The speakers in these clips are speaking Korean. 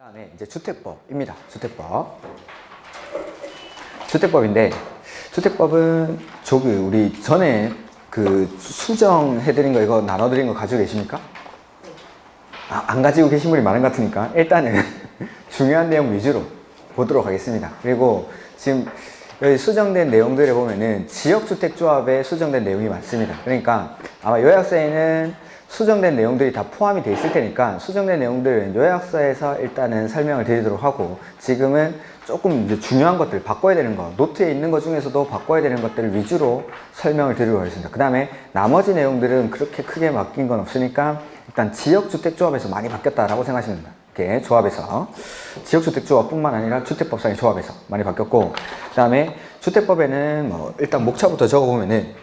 다음에 이제 주택법입니다. 주택법인데, 주택법은 우리 전에 그 수정해드린 거 이거 나눠드린 거 가지고 계십니까? 안 가지고 계신 분이 많은 것 같으니까 일단은 중요한 내용 위주로 보도록 하겠습니다. 그리고 지금 여기 수정된 내용들을 보면은 지역주택조합에 수정된 내용이 많습니다. 그러니까 아마 요약서에는 수정된 내용들이 다 포함이 되어 있을 테니까 수정된 내용들은 요약서에서 일단은 설명을 드리도록 하고, 지금은 조금 이제 중요한 것들, 바꿔야 되는 거, 노트에 있는 것 중에서도 바꿔야 되는 것들을 위주로 설명을 드리도록 하겠습니다. 그 다음에 나머지 내용들은 그렇게 크게 바뀐 건 없으니까 일단 지역주택조합에서 많이 바뀌었다라고 생각하시면 됩니다. 이렇게 조합에서, 지역주택조합뿐만 아니라 주택법상의 조합에서 많이 바뀌었고, 그 다음에 주택법에는 뭐 일단 목차부터 적어보면은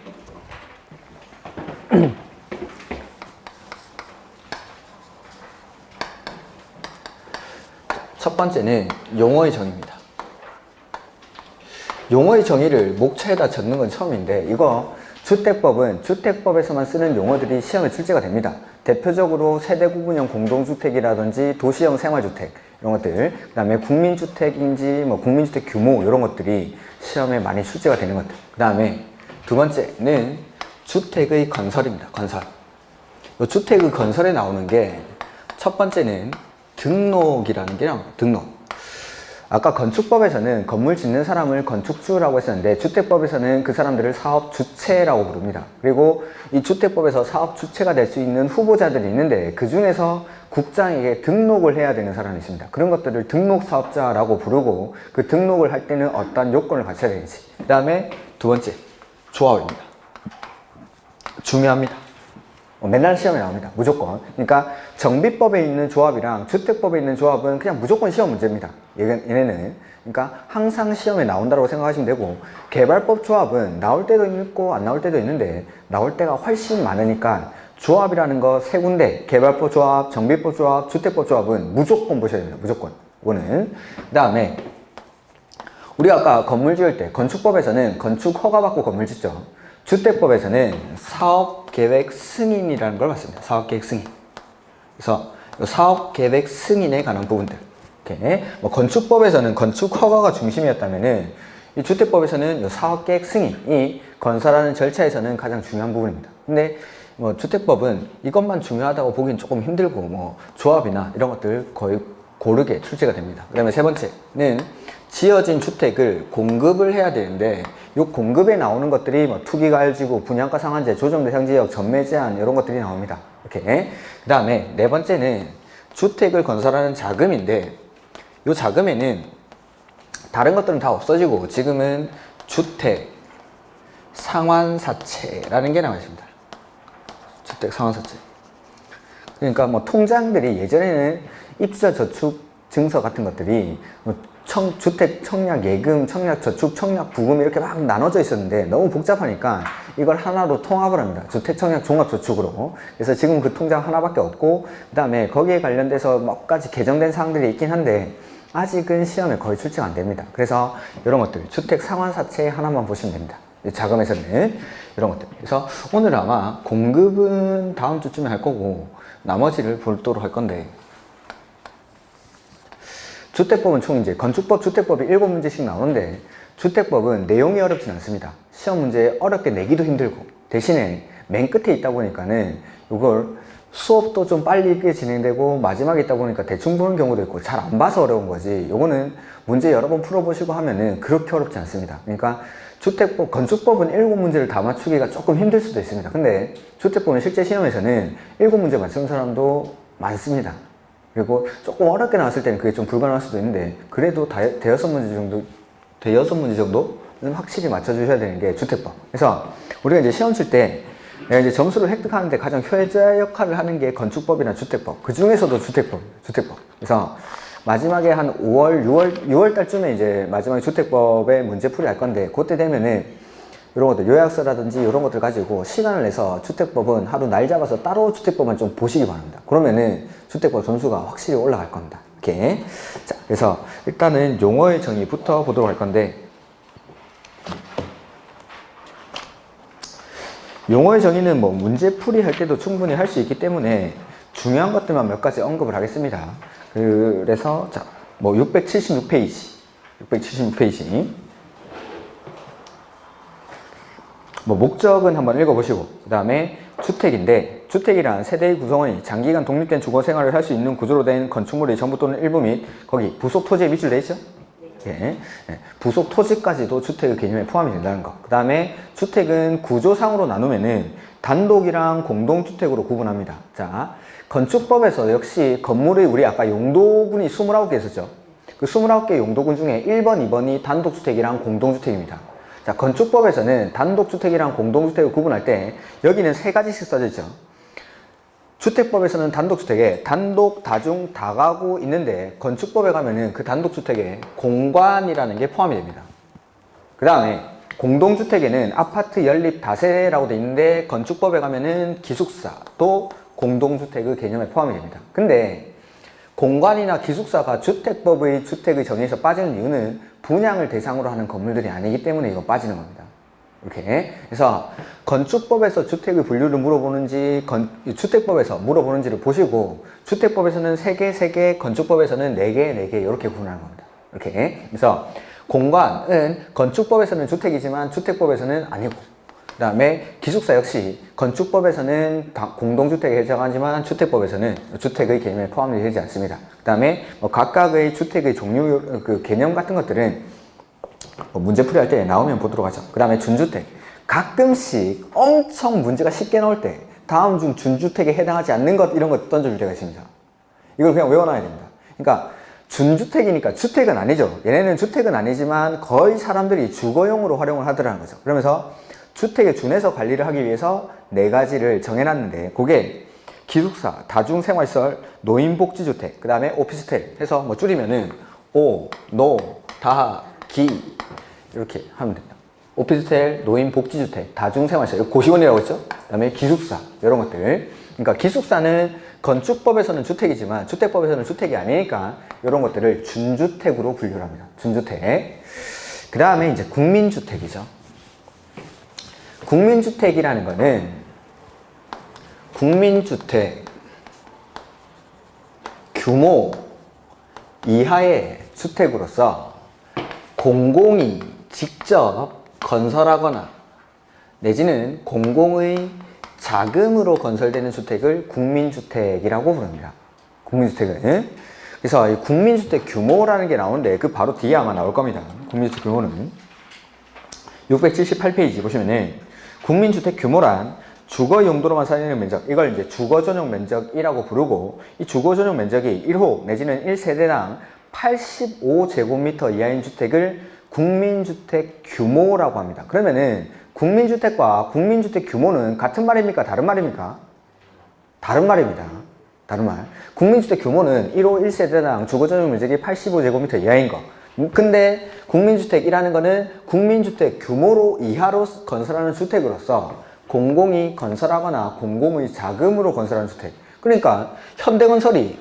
첫 번째는 용어의 정의입니다. 용어의 정의를 목차에다 적는 건 처음인데, 이거 주택법은 주택법에서만 쓰는 용어들이 시험에 출제가 됩니다. 대표적으로 세대구분형 공동주택이라든지 도시형 생활주택 이런 것들, 그 다음에 국민주택인지 뭐 국민주택 규모 이런 것들이 시험에 많이 출제가 되는 것들. 그 다음에 두 번째는 주택의 건설입니다. 건설. 이 주택의 건설에 나오는 게 첫 번째는 등록이라는 게 나옵니다. 등록. 아까 건축법에서는 건물 짓는 사람을 건축주라고 했었는데, 주택법에서는 그 사람들을 사업주체라고 부릅니다. 그리고 이 주택법에서 사업주체가 될 수 있는 후보자들이 있는데, 그 중에서 국장에게 등록을 해야 되는 사람이 있습니다. 그런 것들을 등록사업자라고 부르고, 그 등록을 할 때는 어떤 요건을 갖춰야 되는지. 그 다음에 두 번째, 조합입니다. 중요합니다. 맨날 시험에 나옵니다. 무조건. 그러니까 정비법에 있는 조합이랑 주택법에 있는 조합은 그냥 무조건 시험 문제입니다. 얘네는. 그러니까 항상 시험에 나온다고 생각하시면 되고, 개발법 조합은 나올 때도 있고 안 나올 때도 있는데, 나올 때가 훨씬 많으니까 조합이라는 거 세 군데, 개발법 조합, 정비법 조합, 주택법 조합은 무조건 보셔야 됩니다. 무조건. 이거는. 그 다음에 우리가 아까 건물 지을 때 건축법에서는 건축 허가 받고 건물 짓죠. 주택법에서는 사업계획 승인이라는 걸 받습니다. 사업계획 승인. 그래서 사업계획 승인에 관한 부분들. 이렇게 뭐 건축법에서는 건축 허가가 중심이었다면은, 이 주택법에서는 사업계획 승인이 건설하는 절차에서는 가장 중요한 부분입니다. 근데 뭐 주택법은 이것만 중요하다고 보기엔 조금 힘들고, 뭐 조합이나 이런 것들 거의 고르게 출제가 됩니다. 그 다음에 세 번째는 지어진 주택을 공급을 해야 되는데, 이 공급에 나오는 것들이 뭐 투기가해지고 분양가 상한제, 조정대상지역, 전매 제한 이런 것들이 나옵니다. 이렇게. 그 다음에 네 번째는 주택을 건설하는 자금인데, 이 자금에는 다른 것들은 다 없어지고 지금은 주택 상환사채라는 게 나와 있습니다. 주택 상환사채. 그러니까 뭐 통장들이 예전에는 입주자 저축 증서 같은 것들이 주택 청약 예금, 청약 저축, 청약 부금 이렇게 막 나눠져 있었는데, 너무 복잡하니까 이걸 하나로 통합을 합니다. 주택 청약 종합 저축으로. 그래서 지금 그 통장 하나밖에 없고, 그 다음에 거기에 관련돼서 몇 가지 개정된 사항들이 있긴 한데 아직은 시험에 거의 출제가 안 됩니다. 그래서 이런 것들, 주택 상환사채 하나만 보시면 됩니다. 자금에서는 이런 것들. 그래서 오늘 아마 공급은 다음 주쯤에 할 거고, 나머지를 보도록 할 건데, 주택법은 총 이제 건축법, 주택법이 7문제씩 나오는데, 주택법은 내용이 어렵진 않습니다. 시험 문제 어렵게 내기도 힘들고, 대신에 맨 끝에 있다 보니까는 이걸 수업도 좀 빨리 진행되고, 마지막에 있다 보니까 대충 보는 경우도 있고, 잘 안 봐서 어려운 거지, 요거는 문제 여러 번 풀어보시고 하면은 그렇게 어렵지 않습니다. 그러니까 주택법, 건축법은 7문제를 다 맞추기가 조금 힘들 수도 있습니다. 근데 주택법은 실제 시험에서는 7문제 맞추는 사람도 많습니다. 그리고 조금 어렵게 나왔을 때는 그게 좀 불가능할 수도 있는데, 그래도 대여섯 문제 정도는 확실히 맞춰주셔야 되는 게 주택법. 그래서 우리가 이제 시험 칠 때 내가 이제 점수를 획득하는데 가장 효자 역할을 하는 게 건축법이나 주택법. 그 중에서도 주택법. 그래서 마지막에 한 6월 달쯤에 이제 마지막에 주택법의 문제풀이 할 건데, 그때 되면은 이런 것들, 요약서라든지 이런 것들 가지고 시간을 내서 주택법은 하루 날 잡아서 따로 주택법만 좀 보시기 바랍니다. 그러면은 주택법 점수가 확실히 올라갈 겁니다. 이렇게. 자, 그래서 일단은 용어의 정의부터 보도록 할 건데, 용어의 정의는 뭐 문제풀이 할 때도 충분히 할 수 있기 때문에 중요한 것들만 몇 가지 언급을 하겠습니다. 그래서 자, 뭐 676페이지 뭐 목적은 한번 읽어보시고 그 다음에 주택인데 주택이란 세대의 구성원이 장기간 독립된 주거 생활을 할 수 있는 구조로 된 건축물의 전부 또는 일부 및 거기 부속 토지에 밑줄되어 있죠? 예. 부속 토지까지도 주택의 개념에 포함이 된다는 거. 그 다음에 주택은 구조상으로 나누면은 단독이랑 공동주택으로 구분합니다. 자, 건축법에서 역시 건물의 우리 아까 용도군이 29개 있었죠? 그 29개 용도군 중에 1번, 2번이 단독주택이랑 공동주택입니다. 자, 건축법에서는 단독주택이랑 공동주택을 구분할 때 여기는 세 가지씩 써져 있죠. 주택법에서는 단독주택에 단독, 다중, 다가구 있는데 건축법에 가면은 그 단독주택에 공관이라는 게 포함이 됩니다. 그 다음에 공동주택에는 아파트 연립 다세라고 되어 있는데 건축법에 가면은 기숙사 또 공동주택의 개념에 포함이 됩니다. 근데 공관이나 기숙사가 주택법의 주택의 정의에서 빠지는 이유는 분양을 대상으로 하는 건물들이 아니기 때문에 이거 빠지는 겁니다. 이렇게. 그래서 건축법에서 주택의 분류를 물어보는지 주택법에서 물어보는지를 보시고 주택법에서는 3개, 3개, 건축법에서는 4개, 4개 이렇게 구분하는 겁니다. 이렇게. 그래서 공관은 건축법에서는 주택이지만 주택법에서는 아니고 그 다음에 기숙사 역시 건축법에서는 공동주택에 해당하지만 주택법에서는 주택의 개념에 포함이 되지 않습니다. 그 다음에 뭐 각각의 주택의 종류, 그 개념 같은 것들은 뭐 문제풀이 할 때 나오면 보도록 하죠. 그 다음에 준주택. 가끔씩 엄청 문제가 쉽게 나올 때 다음 중 준주택에 해당하지 않는 것 이런 것 던져줄 때가 있습니다. 이걸 그냥 외워놔야 됩니다. 그러니까 준주택이니까 주택은 아니죠. 얘네는 주택은 아니지만 거의 사람들이 주거용으로 활용을 하더라는 거죠. 그러면서 주택에 준해서 관리를 하기 위해서 4가지를 정해놨는데 그게 기숙사, 다중생활시설, 노인복지주택, 그 다음에 오피스텔 해서 뭐 줄이면은 오, 노, 다, 기 이렇게 하면 됩니다. 오피스텔, 노인복지주택, 다중생활시설, 고시원이라고 했죠? 그 다음에 기숙사 이런 것들. 그러니까 기숙사는 건축법에서는 주택이지만 주택법에서는 주택이 아니니까 이런 것들을 준주택으로 분류를 합니다. 준주택. 그 다음에 이제 국민주택이죠. 국민주택이라는 거는 국민주택 규모 이하의 주택으로서 공공이 직접 건설하거나 내지는 공공의 자금으로 건설되는 주택을 국민주택이라고 부릅니다. 국민주택은. 그래서 이 국민주택 규모라는 게 나오는데 그 바로 뒤에 아마 나올 겁니다. 국민주택 규모는 678페이지 보시면은 국민주택 규모란 주거 용도로만 사용되는 면적, 이걸 이제 주거 전용 면적이라고 부르고 이 주거 전용 면적이 1호 내지는 1세대당 85제곱미터 이하인 주택을 국민주택 규모라고 합니다. 그러면은 국민주택과 국민주택 규모는 같은 말입니까? 다른 말입니까? 다른 말입니다. 다른 말. 국민주택 규모는 1호 1세대당 주거 전용 면적이 85제곱미터 이하인 거. 근데 국민주택이라는 거는 국민주택 규모로 이하로 건설하는 주택으로서 공공이 건설하거나 공공의 자금으로 건설하는 주택. 그러니까 현대건설이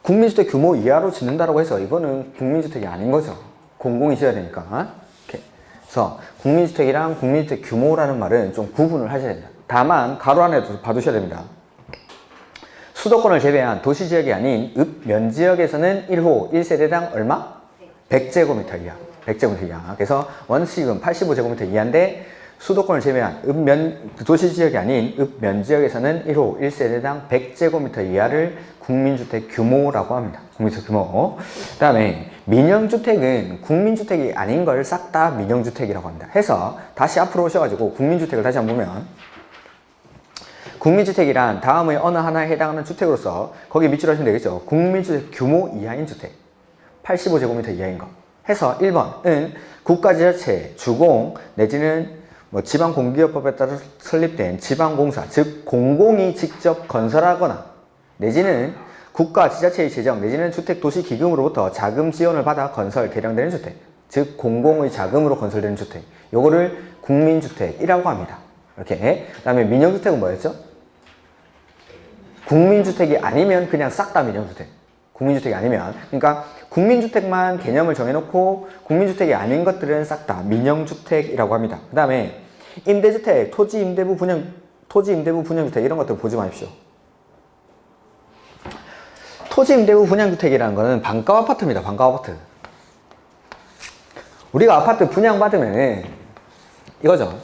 국민주택 규모 이하로 짓는다고 해서 이거는 국민주택이 아닌 거죠. 공공이 지어야 되니까. 이렇게. 그래서 국민주택이랑 국민주택 규모라는 말은 좀 구분을 하셔야 됩니다. 다만 가로 안에도 봐두셔야 됩니다. 수도권을 제외한 도시지역이 아닌 읍면지역에서는 1호 1세대당 얼마? 100제곱미터 이하. 100제곱미터 이하. 그래서 원칙은 85제곱미터 이하인데 수도권을 제외한 도시지역이 아닌 읍면지역에서는 1호 1세대당 100제곱미터 이하를 국민주택 규모라고 합니다. 국민주택 규모. 그 다음에 민영주택은 국민주택이 아닌 걸 싹 다 민영주택이라고 합니다. 해서 다시 앞으로 오셔가지고 국민주택을 다시 한번 보면 국민주택이란 다음의 어느 하나에 해당하는 주택으로서 거기에 밑줄 하시면 되겠죠. 국민주택 규모 이하인 주택. 85제곱미터 이하인 거. 해서 1번은 국가지자체, 주공 내지는 뭐 지방공기업법에 따라 설립된 지방공사, 즉 공공이 직접 건설하거나 내지는 국가 지자체의 재정 내지는 주택도시기금으로부터 자금 지원을 받아 건설, 개량되는 주택, 즉 공공의 자금으로 건설되는 주택, 요거를 국민주택이라고 합니다. 이렇게. 그 다음에 민영주택은 뭐였죠? 국민주택이 아니면 그냥 싹 다 민영주택. 국민주택이 아니면. 그러니까 국민주택만 개념을 정해놓고 국민주택이 아닌 것들은 싹 다 민영주택이라고 합니다. 그 다음에 임대주택, 토지임대부 분양주택 이런 것들 보지 마십시오. 토지 임대부 분양주택이라는 거는 반가 아파트입니다. 반가 아파트. 우리가 아파트 분양받으면 이거죠.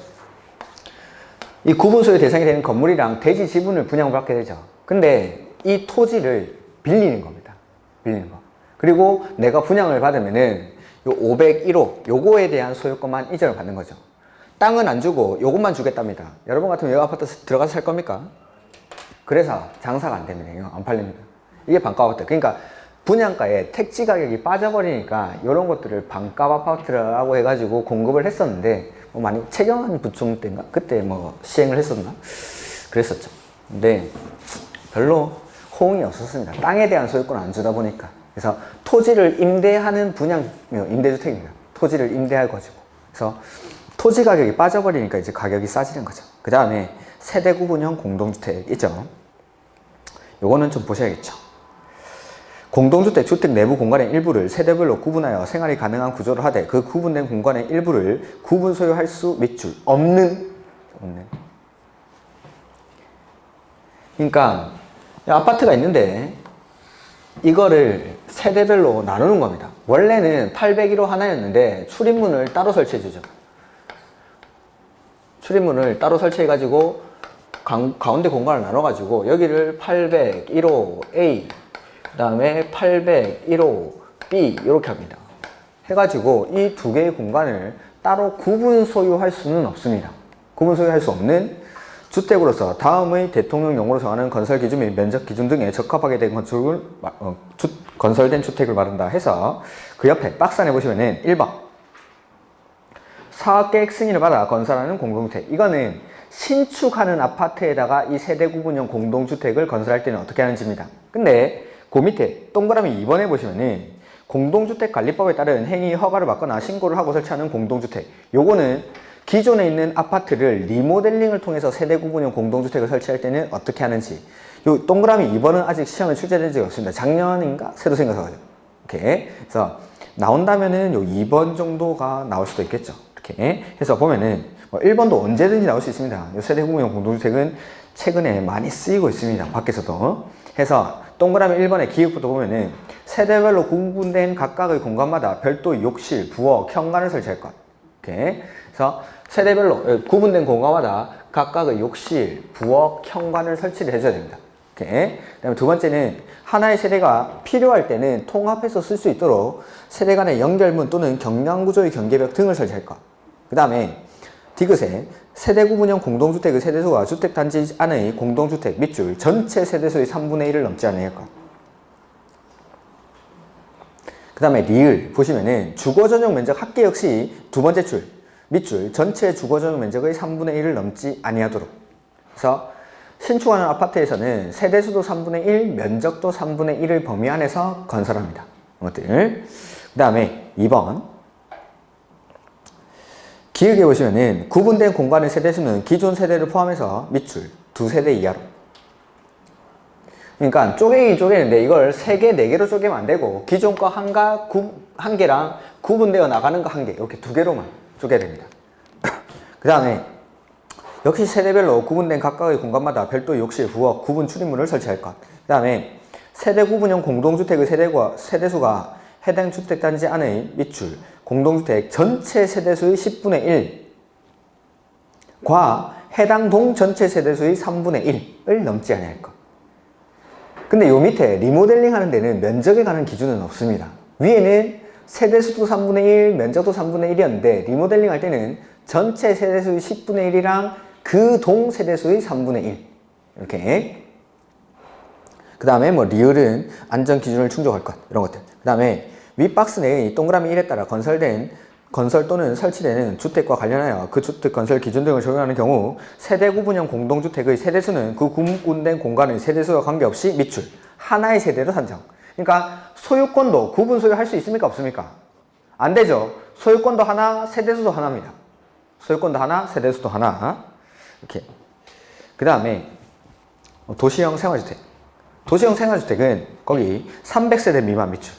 이 구분 소유 대상이 되는 건물이랑 대지 지분을 분양받게 되죠. 근데 이 토지를 빌리는 겁니다. 빌리는 거. 그리고 내가 분양을 받으면은 요 501호 요거에 대한 소유권만 이전을 받는 거죠. 땅은 안 주고 요것만 주겠답니다. 여러분 같으면 이 아파트 들어가서 살 겁니까? 그래서 장사가 안 됩니다. 이거 안 팔립니다. 이게 반값 아파트. 그러니까 분양가에 택지 가격이 빠져버리니까 이런 것들을 반값 아파트라고 해가지고 공급을 했었는데 뭐 많이 최경환 부총 때인가 그때 뭐 시행을 했었나 그랬었죠. 근데 별로 호응이 없었습니다. 땅에 대한 소유권을 안 주다 보니까. 그래서 토지를 임대하는 분양 임대주택입니다. 토지를 임대할 거지고. 그래서 토지 가격이 빠져버리니까 이제 가격이 싸지는 거죠. 그 다음에 세대 구분형 공동주택 있죠. 요거는 좀 보셔야겠죠. 공동주택 주택 내부 공간의 일부를 세대별로 구분하여 생활이 가능한 구조를 하되 그 구분된 공간의 일부를 구분 소유할 수 밑줄 없는. 그러니까 아파트가 있는데 이거를 세대별로 나누는 겁니다. 원래는 801호 하나였는데 출입문을 따로 설치해 주죠. 출입문을 따로 설치해 가지고 가운데 공간을 나눠 가지고 여기를 801호 A 그 다음에 801호 B 이렇게 합니다. 해가지고 이 두 개의 공간을 따로 구분 소유할 수는 없습니다. 구분 소유할 수 없는 주택으로서 다음의 대통령령으로 정하는 건설 기준 및 면적 기준 등에 적합하게 된 건축을 건설된 주택을 말한다 해서 그 옆에 박스 안에 보시면은 1번 사업계획 승인을 받아 건설하는 공동주택. 이거는 신축하는 아파트에다가 이 세대 구분형 공동주택을 건설할 때는 어떻게 하는지입니다. 근데 그 밑에 동그라미 2번에 보시면은 공동주택관리법에 따른 행위 허가를 받거나 신고를 하고 설치하는 공동주택. 요거는 기존에 있는 아파트를 리모델링을 통해서 세대 구분형 공동주택을 설치할 때는 어떻게 하는지. 요 동그라미 2번은 아직 시험에 출제된 적이 없습니다. 작년인가? 새로 생겨서가지고. 이렇게. 그래서 나온다면은 요 2번 정도가 나올 수도 있겠죠. 이렇게 해서 보면은 뭐 1번도 언제든지 나올 수 있습니다. 요 세대 구분형 공동주택은 최근에 많이 쓰이고 있습니다. 밖에서도. 해서 동그라미 1번의 기획부터 보면은 세대별로 구분된 각각의 공간마다 별도 욕실, 부엌, 현관을 설치할 것. 이렇게. 그래서 세대별로 구분된 공간마다 각각의 욕실, 부엌, 현관을 설치를 해줘야 됩니다. 이렇게. 그다음에 두 번째는 하나의 세대가 필요할 때는 통합해서 쓸 수 있도록 세대 간의 연결문 또는 경량구조의 경계벽 등을 설치할 것. 그 다음에 디귿에 세대 구분형 공동주택의 세대수가 주택단지 안의 공동주택 밑줄 전체 세대수의 3분의 1을 넘지 않을 것. 그 다음에 리을 보시면은 주거전용 면적 합계 역시 두 번째 줄 밑줄 전체 주거전용 면적의 3분의 1을 넘지 아니하도록. 그래서 신축하는 아파트에서는 세대수도 3분의 1, 면적도 3분의 1을 범위 안에서 건설합니다. 이것들. 그 다음에 2번 기획에 보시면은 구분된 공간의 세대수는 기존 세대를 포함해서 밑줄 두 세대 이하로. 그러니까 쪼개긴 쪼개는데 이걸 3개, 4개로 쪼개면 안 되고 기존 거 한 개랑 구분되어 나가는 거 한 개 이렇게 두 개로만 쪼개야 됩니다. 그 다음에 역시 세대별로 구분된 각각의 공간마다 별도 욕실, 부엌, 구분 출입문을 설치할 것. 그 다음에 세대 구분형 공동주택의 세대수가 해당 주택단지 안의 밑줄 공동주택 전체 세대수의 10분의 1과 해당 동 전체 세대수의 3분의 1을 넘지 않을 것. 근데 요 밑에 리모델링 하는 데는 면적에 관한 기준은 없습니다. 위에는 세대수도 3분의 1, 면적도 3분의 1이었는데 리모델링 할 때는 전체 세대수의 10분의 1이랑 그 동 세대수의 3분의 1 이렇게. 그 다음에 뭐 리을은 안전 기준을 충족할 것 이런 것들. 그 다음에 위 박스 내의 동그라미 1에 따라 건설 또는 설치되는 주택과 관련하여 그 주택 건설 기준 등을 적용하는 경우 세대 구분형 공동주택의 세대수는 그 구분된 공간의 세대수와 관계없이 밑줄 하나의 세대로 산정. 그러니까 소유권도 구분 소유할 수 있습니까? 없습니까? 안 되죠. 소유권도 하나, 세대수도 하나입니다. 소유권도 하나, 세대수도 하나. 이렇게. 그 다음에 도시형 생활주택. 도시형 생활주택은 거기 300세대 미만 밑줄.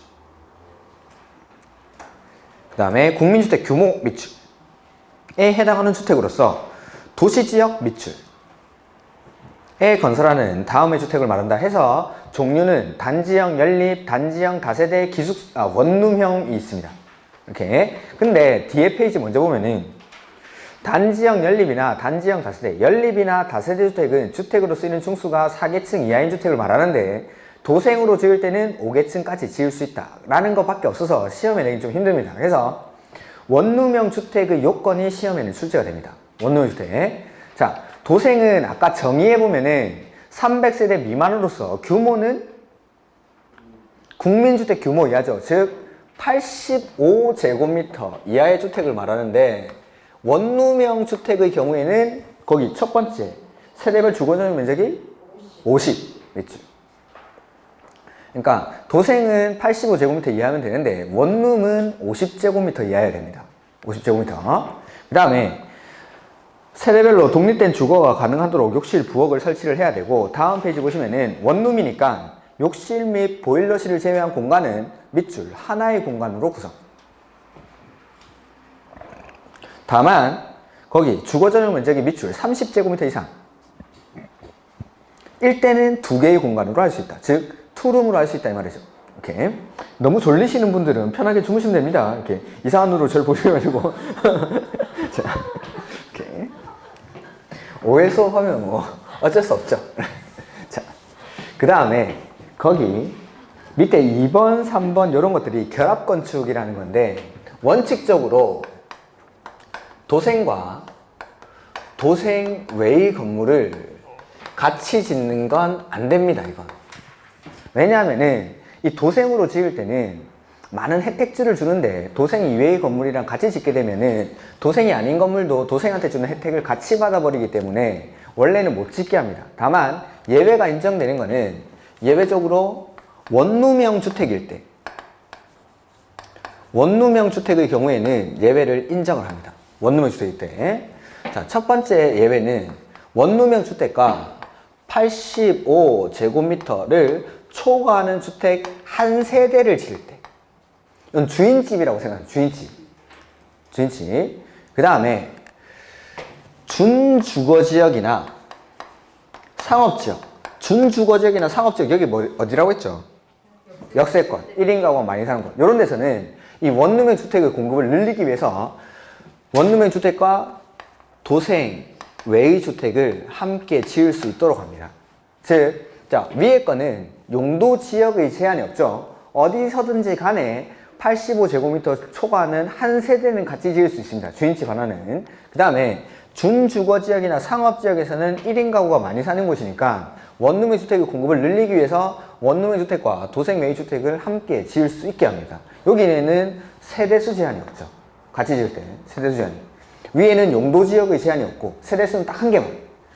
그 다음에 국민주택 규모 밑줄에 해당하는 주택으로서 도시지역 밑줄 건설하는 다음의 주택을 말한다 해서 종류는 단지형 연립, 단지형 다세대, 원룸형이 있습니다. 이렇게. 근데 뒤에 페이지 먼저 보면은 단지형 연립이나 단지형 다세대, 연립이나 다세대 주택은 주택으로 쓰이는 중수가 4계층 이하인 주택을 말하는데 도생으로 지을 때는 5계층까지 지을 수 있다 라는 것밖에 없어서 시험에 내기 좀 힘듭니다. 그래서 원룸형 주택의 요건이 시험에는 출제가 됩니다. 원룸형 주택. 자, 도생은 아까 정의해보면은 300세대 미만으로서 규모는 국민주택 규모 이하죠. 즉 85제곱미터 이하의 주택을 말하는데 원룸형 주택의 경우에는 거기 첫 번째 세대별 주거전용 면적이 50m. 그러니까 도생은 85제곱미터 이하면 되는데 원룸은 50제곱미터 이하여야 됩니다. 50제곱미터. 그 다음에 세대별로 독립된 주거가 가능하도록 욕실, 부엌을 설치를 해야 되고 다음 페이지 보시면은 원룸이니까 욕실 및 보일러실을 제외한 공간은 밑줄 하나의 공간으로 구성. 다만 거기 주거전용 면적이 밑줄 30제곱미터 이상 일 때는 2개의 공간으로 할 수 있다. 즉 투룸으로 할 수 있다 이 말이죠. 이렇게. 너무 졸리시는 분들은 편하게 주무시면 됩니다. 이렇게 이상한 눈으로 저를 보셔가지고 자, 이렇게 오해 수업하면 뭐 어쩔 수 없죠. 자, 그 다음에 거기 밑에 2번, 3번 이런 것들이 결합건축이라는 건데 원칙적으로 도생과 도생 외의 건물을 같이 짓는 건 안 됩니다. 이건. 왜냐하면은 이 도생으로 지을 때는 많은 혜택들을 주는데 도생 이외의 건물이랑 같이 짓게 되면은 도생이 아닌 건물도 도생한테 주는 혜택을 같이 받아버리기 때문에 원래는 못 짓게 합니다. 다만 예외가 인정되는 거는 예외적으로 원룸형 주택일 때 원룸형 주택의 경우에는 예외를 인정을 합니다. 원룸형 주택일 때. 자, 첫 번째 예외는 원룸형 주택과 85제곱미터를 초과하는 주택 한 세대를 지을 때. 이건 주인집이라고 생각해요. 주인집. 그 다음에 준주거지역이나 상업지역. 준주거지역이나 상업지역 여기 뭐 어디라고 했죠? 역세권, 1인 가구가 많이 사는 곳. 이런 데서는 이 원룸형 주택의 공급을 늘리기 위해서 원룸형 주택과 도생 외의 주택을 함께 지을 수 있도록 합니다. 즉, 자, 위에 거는 용도 지역의 제한이 없죠. 어디서든지 간에 85제곱미터 초과하는 한 세대는 같이 지을 수 있습니다. 주인집 하나는. 그 다음에 준주거지역이나 상업지역에서는 1인 가구가 많이 사는 곳이니까 원룸의 주택의 공급을 늘리기 위해서 원룸의 주택과 도생 외의 주택을 함께 지을 수 있게 합니다. 여기에는 세대수 제한이 없죠. 같이 지을 때는 세대수 제한이. 위에는 용도지역의 제한이 없고 세대수는 딱 한 개만.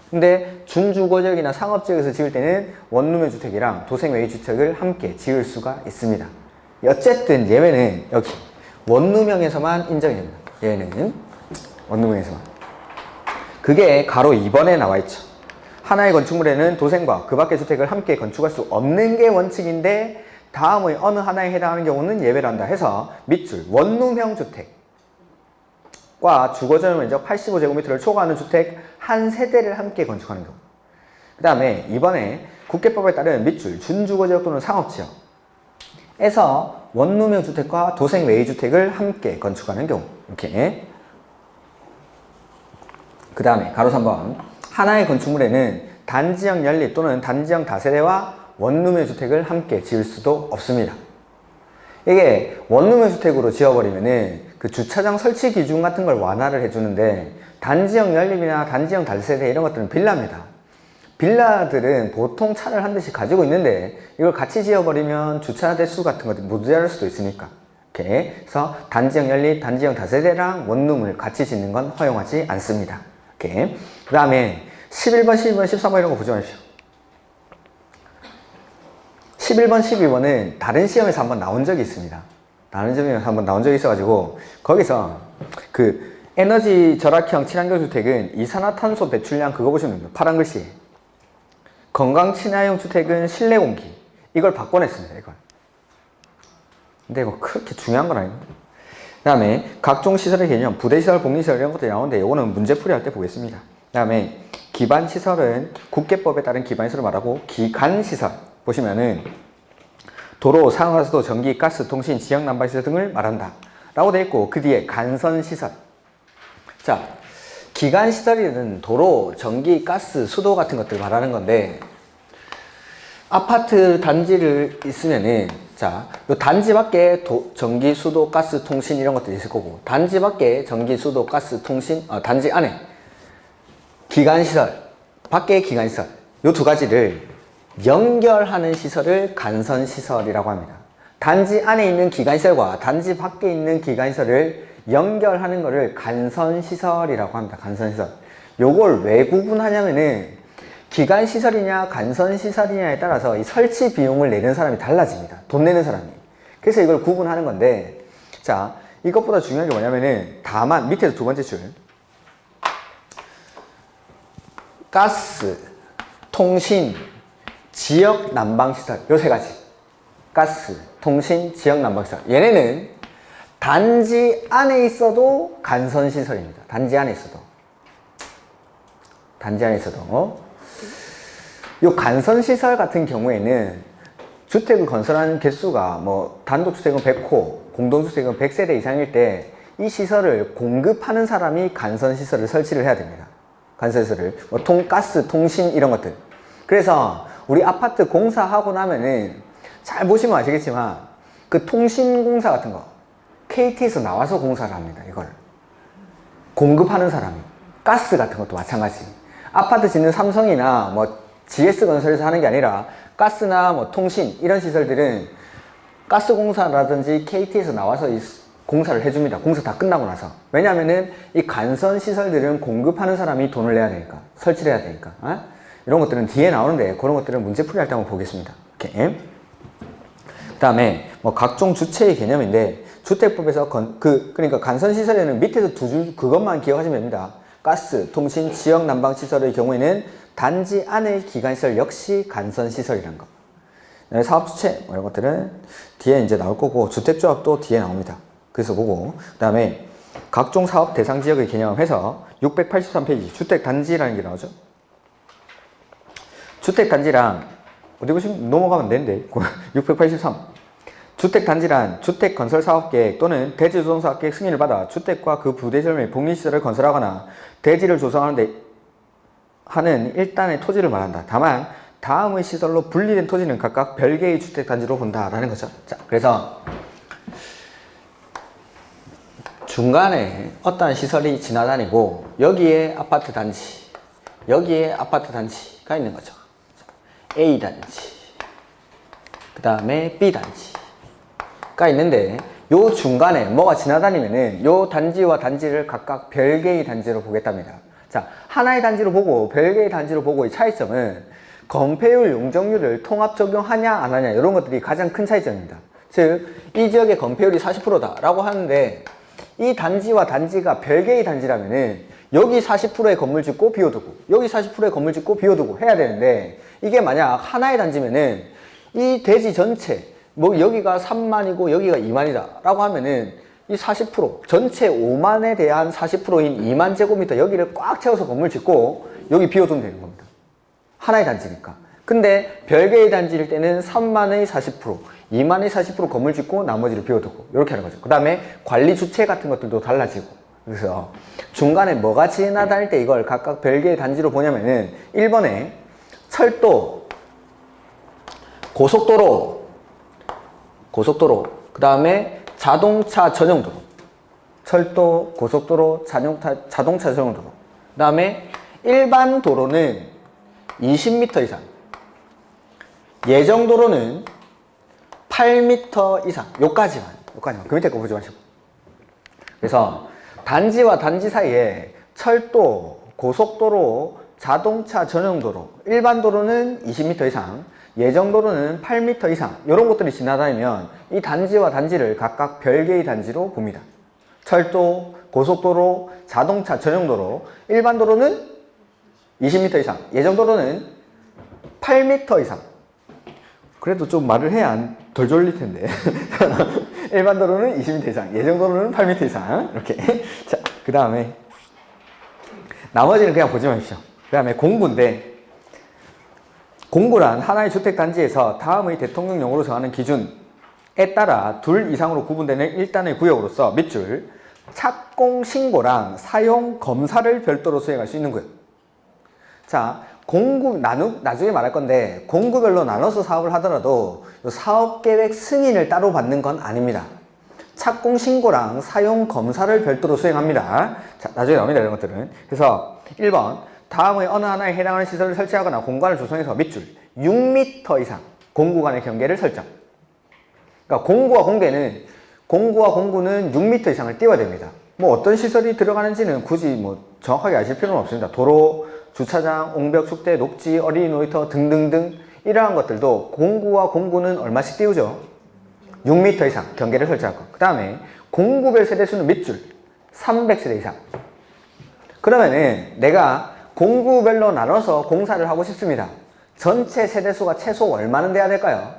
근데 준주거지역이나 상업지역에서 지을 때는 원룸의 주택이랑 도생 외의 주택을 함께 지을 수가 있습니다. 어쨌든 예외는 여기 원룸형에서만 인정이 됩니다. 얘는 원룸형에서만. 그게 가로 2번에 나와 있죠. 하나의 건축물에는 도생과 그 밖의 주택을 함께 건축할 수 없는 게 원칙인데 다음의 어느 하나에 해당하는 경우는 예외를 한다 해서 밑줄 원룸형 주택과 주거전용 면적 85제곱미터를 초과하는 주택 한 세대를 함께 건축하는 경우. 그 다음에 이번에 국회법에 따른 밑줄 준주거지역 또는 상업지역에서 원룸형 주택과 도생 외의 주택을 함께 건축하는 경우. 이렇게. 그 다음에 가로 3번 하나의 건축물에는 단지형 연립 또는 단지형 다세대와 원룸형 주택을 함께 지을 수도 없습니다. 이게 원룸형 주택으로 지어버리면은 그 주차장 설치 기준 같은 걸 완화를 해주는데 단지형 연립이나 단지형 다세대 이런 것들은 빌라입니다. 빌라들은 보통 차를 한 대씩 가지고 있는데 이걸 같이 지어버리면 주차 대수 같은 것들이 모자랄 수도 있으니까. 이렇게 해서 단지형 연립, 단지형 다세대랑 원룸을 같이 짓는 건 허용하지 않습니다. 이렇게. 그 다음에 11번, 12번, 13번 이런 거 보지 마십시오. 11번, 12번은 다른 시험에서 한번 나온 적이 있습니다. 다른 시험에서 한번 나온 적이 있어가지고 거기서 그 에너지 절약형 친환경 주택은 이산화탄소 배출량 그거 보시면 됩니다. 파란 글씨. 건강 친화형 주택은 실내 공기. 이걸 바꿔냈습니다. 이걸. 근데 뭐 그렇게 중요한 건 아닙니다. 그 다음에 각종 시설의 개념, 부대시설, 복리시설 이런 것들이 나오는데 이거는 문제풀이 할 때 보겠습니다. 그 다음에 기반시설은 국계법에 따른 기반시설을 말하고 기간시설 보시면은 도로, 상하수도, 전기, 가스, 통신, 지역 난방시설 등을 말한다 라고 되어 있고 그 뒤에 간선시설. 자, 기간시설에는 도로, 전기, 가스, 수도 같은 것들을 말하는 건데 아파트 단지를 있으면은 자, 요 단지 밖에 전기, 수도, 가스, 통신 이런 것들이 있을 거고 단지 밖에 전기, 수도, 가스, 통신 단지 안에 기간시설, 밖에 기간시설 요 두 가지를 연결하는 시설을 간선시설이라고 합니다. 단지 안에 있는 기간시설과 단지 밖에 있는 기간시설을 연결하는 것을 간선시설이라고 합니다. 간선시설. 요걸 왜 구분하냐면은 기간시설이냐 간선시설이냐에 따라서 이 설치 비용을 내는 사람이 달라집니다. 돈 내는 사람이. 그래서 이걸 구분하는 건데 자, 이것보다 중요한 게 뭐냐면은 다만 밑에서 두 번째 줄 가스, 통신, 지역 난방시설 요 세 가지 가스, 통신, 지역 난방시설 얘네는 단지 안에 있어도 간선시설입니다. 단지 안에 있어도 요 간선시설 같은 경우에는 주택을 건설하는 개수가 뭐 단독주택은 100호, 공동주택은 100세대 이상일 때 이 시설을 공급하는 사람이 간선시설을 설치를 해야 됩니다. 간선시설을 뭐 가스, 통신 이런 것들. 그래서 우리 아파트 공사하고 나면은 잘 보시면 아시겠지만 그 통신공사 같은 거 KT에서 나와서 공사를 합니다. 이걸 공급하는 사람이. 가스 같은 것도 마찬가지. 아파트 짓는 삼성이나 뭐 GS건설에서 하는 게 아니라 가스나 뭐 통신 이런 시설들은 가스공사라든지 KT에서 나와서 이 공사를 해줍니다. 공사 다 끝나고 나서. 왜냐면은 이 간선시설들은 공급하는 사람이 돈을 내야 되니까. 설치를 해야 되니까. 이런 것들은 뒤에 나오는데 그런 것들은 문제풀이 할 때 한번 보겠습니다. 이렇게. 그 다음에 뭐 각종 주체의 개념인데 주택법에서 그러니까 간선시설에는 밑에서 두 줄 그것만 기억하시면 됩니다. 가스, 통신, 지역 난방시설의 경우에는 단지 안의 기간시설 역시 간선시설이란 거. 사업주체 이런 것들은 뒤에 이제 나올 거고 주택조합도 뒤에 나옵니다. 그래서 보고 그 다음에 각종 사업 대상 지역의 개념해서 683페이지 주택단지라는 게 나오죠. 주택단지랑 어디 보시면 넘어가면 되는데 683 주택단지란 주택건설사업계획 또는 대지조성사업계획 승인을 받아 주택과 그 부대지점의 복리시설을 건설하거나 대지를 조성하는 하는 일단의 토지를 말한다. 다만 다음의 시설로 분리된 토지는 각각 별개의 주택단지로 본다라는 거죠. 자, 그래서 중간에 어떠한 시설이 지나다니고 여기에 아파트 단지, 여기에 아파트 단지가 있는 거죠. A 단지, 그 다음에 B 단지가 있는데 요 중간에 뭐가 지나다니면은 요 단지와 단지를 각각 별개의 단지로 보겠답니다. 자, 하나의 단지로 보고 별개의 단지로 보고의 차이점은 건폐율, 용적률을 통합 적용하냐 안 하냐 이런 것들이 가장 큰 차이점입니다. 즉, 이 지역의 건폐율이 40%다 라고 하는데 이 단지와 단지가 별개의 단지라면은 여기 40%의 건물 짓고 비워두고 여기 40%의 건물 짓고 비워두고 해야 되는데 이게 만약 하나의 단지면은 이 대지 전체 뭐 여기가 3만이고 여기가 2만이다 라고 하면은 이 40% 전체 5만에 대한 40%인 2만 제곱미터 여기를 꽉 채워서 건물 짓고 여기 비워두면 되는 겁니다. 하나의 단지니까. 근데 별개의 단지일 때는 3만의 40%, 2만의 40% 건물 짓고 나머지를 비워두고 이렇게 하는 거죠. 그 다음에 관리 주체 같은 것들도 달라지고. 그래서 중간에 뭐가 지나다닐 때 이걸 각각 별개의 단지로 보냐면은 1번에 철도, 고속도로, 그 다음에 자동차 전용도로, 철도, 고속도로, 자동차 전용도로. 그 다음에 일반 도로는 20m 이상, 예정도로는 8m 이상. 요까지만. 그 밑에 거 보지 마시고. 그래서 단지와 단지 사이에 철도, 고속도로, 자동차 전용도로, 일반 도로는 20m 이상, 예정도로는 8m 이상 이런 것들이 지나다니면 이 단지와 단지를 각각 별개의 단지로 봅니다. 철도, 고속도로, 자동차 전용도로, 일반 도로는 20m 이상, 예정도로는 8m 이상. 그래도 좀 말을 해야 덜 졸릴 텐데. 일반 도로는 20m 이상, 예정도로는 8m 이상. 이렇게. 자, 그 다음에 나머지는 그냥 보지 마십시오. 그 다음에 공구인데, 공구란 하나의 주택단지에서 다음의 대통령령으로 정하는 기준에 따라 둘 이상으로 구분되는 일단의 구역으로서 밑줄 착공 신고랑 사용 검사를 별도로 수행할 수 있는 구역. 자, 공구 나중에 말할 건데 공구별로 나눠서 사업을 하더라도 사업계획 승인을 따로 받는 건 아닙니다. 착공 신고랑 사용 검사를 별도로 수행합니다. 자, 나중에 나옵니다, 이런 것들은. 그래서 1번 다음의 어느 하나에 해당하는 시설을 설치하거나 공간을 조성해서 밑줄 6m 이상 공구 간의 경계를 설정. 그러니까 공구와 공구는 6m 이상을 띄워야 됩니다. 뭐 어떤 시설이 들어가는지는 굳이 뭐 정확하게 아실 필요는 없습니다. 도로, 주차장, 옹벽, 축대, 녹지, 어린이 놀이터 등등등 이러한 것들도 공구와 공구는 얼마씩 띄우죠? 6m 이상 경계를 설치할 것. 그 다음에 공구별 세대수는 밑줄 300세대 이상. 그러면은 내가 공구별로 나눠서 공사를 하고 싶습니다. 전체 세대수가 최소 얼마는 돼야 될까요?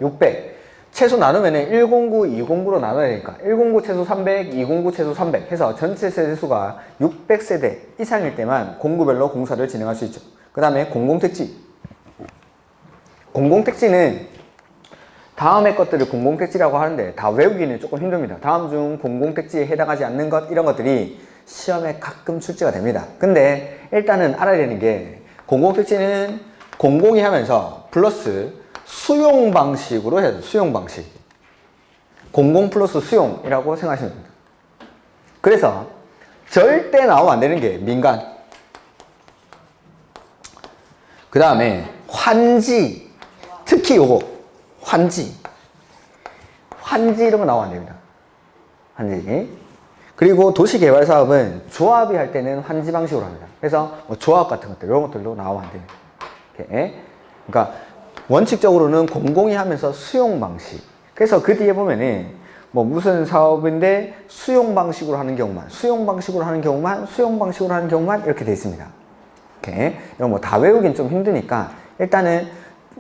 600. 최소 나누면은 109, 209로 나눠야 되니까 109 최소 300, 209 최소 300 해서 전체 세대수가 600세대 이상일 때만 공구별로 공사를 진행할 수 있죠. 그 다음에 공공택지. 공공택지는 다음의 것들을 공공택지라고 하는데 다 외우기는 조금 힘듭니다. 다음 중 공공택지에 해당하지 않는 것 이런 것들이 시험에 가끔 출제가 됩니다. 근데 일단은 알아야 되는 게 공공택지는 공공이 하면서 플러스 수용 방식으로 해야 돼요. 수용 방식. 공공 플러스 수용이라고 생각하시면 됩니다. 그래서 절대 나오면 안 되는 게 민간. 그 다음에 환지. 특히 요거 환지 이런 거 나오면 안 됩니다. 환지. 그리고 도시개발 사업은 조합이 할 때는 환지 방식으로 합니다. 그래서 뭐 조합 같은 것들 이런 것들도 나오면 안 됩니다. 이렇게. 그러니까 원칙적으로는 공공이 하면서 수용 방식. 그래서 그 뒤에 보면은 뭐 무슨 사업인데 수용 방식으로 하는 경우만 이렇게 돼 있습니다. 이렇게. 이건 뭐 다 외우긴 좀 힘드니까 일단은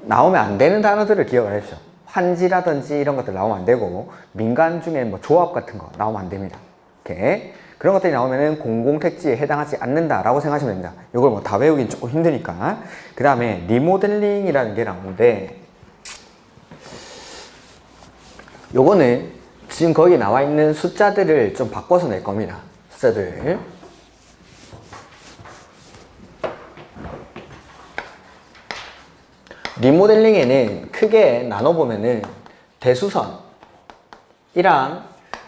나오면 안 되는 단어들을 기억을 해주죠. 환지라든지 이런 것들 나오면 안 되고 민간 중에 뭐 조합 같은 거 나오면 안 됩니다. 이렇게. 그런 것들이 나오면은 공공택지에 해당하지 않는다라고 생각하시면 됩니다. 이걸 뭐 다 외우긴 조금 힘드니까. 그 다음에 리모델링이라는 게 나오는데 요거는 지금 거기 나와 있는 숫자들을 좀 바꿔서 낼 겁니다. 숫자들. 리모델링에는 크게 나눠보면은 대수선이랑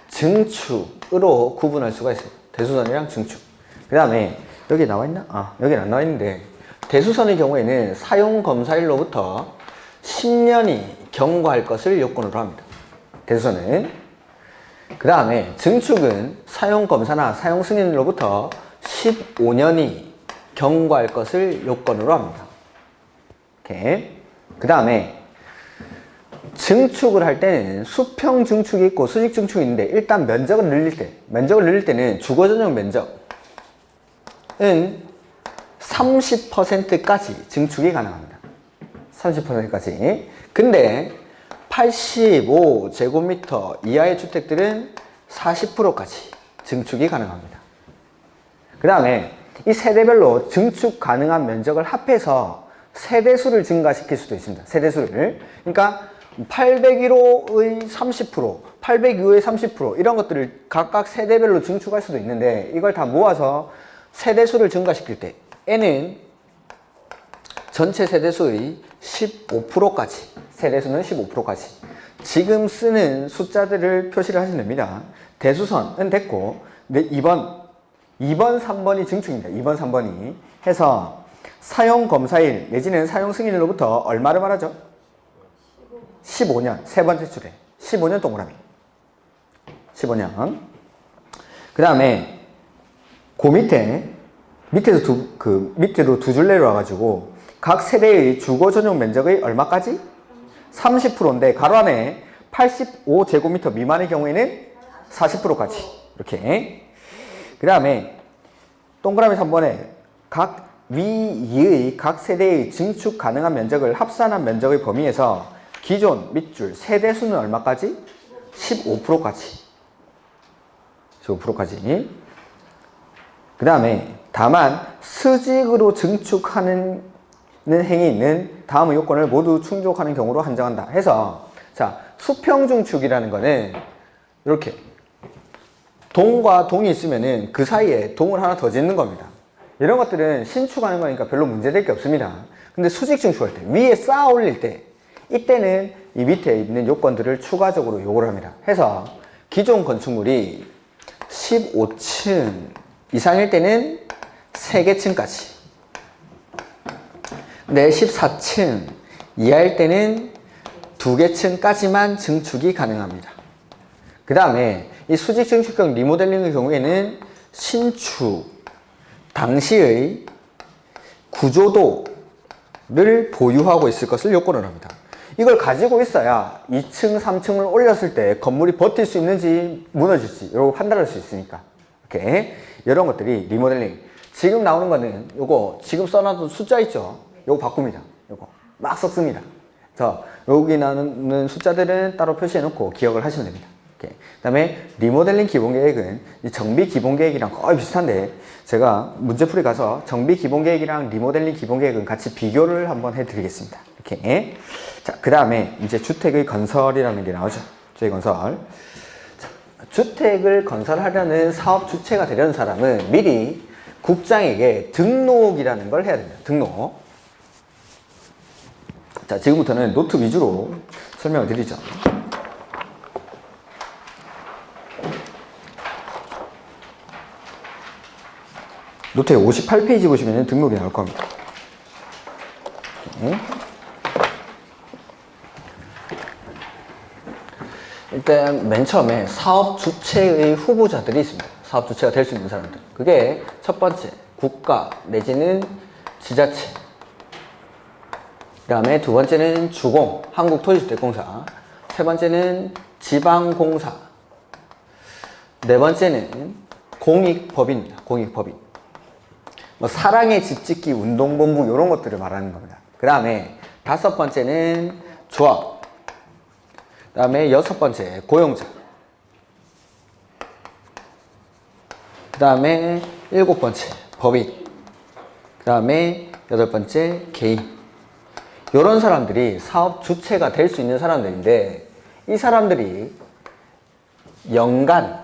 증축으로 구분할 수가 있어요. 대수선이랑 증축. 그 다음에 여기 나와 있나? 여기는 안 나와 있는데 대수선의 경우에는 사용검사일로부터 10년이 경과할 것을 요건으로 합니다. 대수선은. 그 다음에 증축은 사용검사나 사용승인으로부터 15년이 경과할 것을 요건으로 합니다. 이렇게. 그 다음에 증축을 할 때는 수평 증축이 있고 수직 증축이 있는데 일단 면적을 늘릴 때는 주거 전용 면적은 30%까지 증축이 가능합니다. 30%까지. 근데 85제곱미터 이하의 주택들은 40%까지 증축이 가능합니다. 그 다음에 이 세대별로 증축 가능한 면적을 합해서 세대수를 증가시킬 수도 있습니다. 세대수를. 그러니까 801호의 30%, 802호의 30% 이런 것들을 각각 세대별로 증축할 수도 있는데 이걸 다 모아서 세대수를 증가시킬 때 N은 전체 세대수의 15%까지, 세대수는 15%까지 지금 쓰는 숫자들을 표시를 하시면 됩니다. 대수선은 됐고 2번, 3번이 증축입니다. 2번, 3번이 해서 사용검사일 내지는 사용승인일로부터 얼마를 말하죠? 15년, 세 번째 줄에 15년 동그라미 15년. 그 다음에 그 밑에서 밑으로 두 줄레로 와가지고 각 세대의 주거 전용 면적의 얼마까지? 30%인데 가로 안에 85제곱미터 미만의 경우에는 40%까지 이렇게. 그 다음에 동그라미 3번에 각 위의 각 세대의 증축 가능한 면적을 합산한 면적의 범위에서 기존 밑줄 세대수는 얼마까지? 15%까지. 15%까지. 그 다음에 다만 수직으로 증축하는 행위는 다음의 요건을 모두 충족하는 경우로 한정한다 해서, 자, 수평중축이라는 거는 이렇게 동과 동이 있으면은 그 사이에 동을 하나 더 짓는 겁니다. 이런 것들은 신축하는 거니까 별로 문제될 게 없습니다. 근데 수직증축할 때, 위에 쌓아 올릴 때, 이때는 이 밑에 있는 요건들을 추가적으로 요구를 합니다. 해서 기존 건축물이 15층 이상일 때는 3개 층까지, 네, 14층 이하일 때는 2개 층까지만 증축이 가능합니다. 그 다음에 이 수직 증축형 리모델링의 경우에는 신축 당시의 구조도를 보유하고 있을 것을 요건을 합니다. 이걸 가지고 있어야 2층, 3층을 올렸을 때 건물이 버틸 수 있는지 무너질지 이런 거 판단할 수 있으니까. 이렇게 이런 것들이 리모델링. 지금 나오는 거는 요거 지금 써놔둔 숫자 있죠? 요거 바꿉니다. 요거 막 섞습니다. 그래서 여기 나오는 숫자들은 따로 표시해 놓고 기억을 하시면 됩니다. 그 다음에 리모델링 기본계획은 이 정비 기본계획이랑 거의 비슷한데, 제가 문제풀이 가서 정비 기본계획이랑 리모델링 기본계획은 같이 비교를 한번 해드리겠습니다. 이렇게. 자, 그 다음에 이제 주택의 건설이라는 게 나오죠. 주택 건설. 자, 주택을 건설하려는 사업 주체가 되려는 사람은 미리 국장에게 등록이라는 걸 해야 됩니다. 등록. 자, 지금부터는 노트 위주로 설명을 드리죠. 노트에 58페이지 보시면 등록이 나올 겁니다. 일단 맨 처음에 사업 주체의 후보자들이 있습니다. 사업 주체가 될 수 있는 사람들. 그게 첫 번째, 국가 내지는 지자체. 그 다음에 두 번째는 주공, 한국토지주택공사. 세 번째는 지방공사. 네 번째는 공익법인입니다. 공익법인. 뭐 사랑의 집짓기 운동본부 이런 것들을 말하는 겁니다. 그 다음에 다섯 번째는 조합. 그 다음에 여섯 번째 고용자. 그 다음에 일곱 번째 법인. 그 다음에 여덟 번째 개인. 이런 사람들이 사업 주체가 될 수 있는 사람들인데, 이 사람들이 연간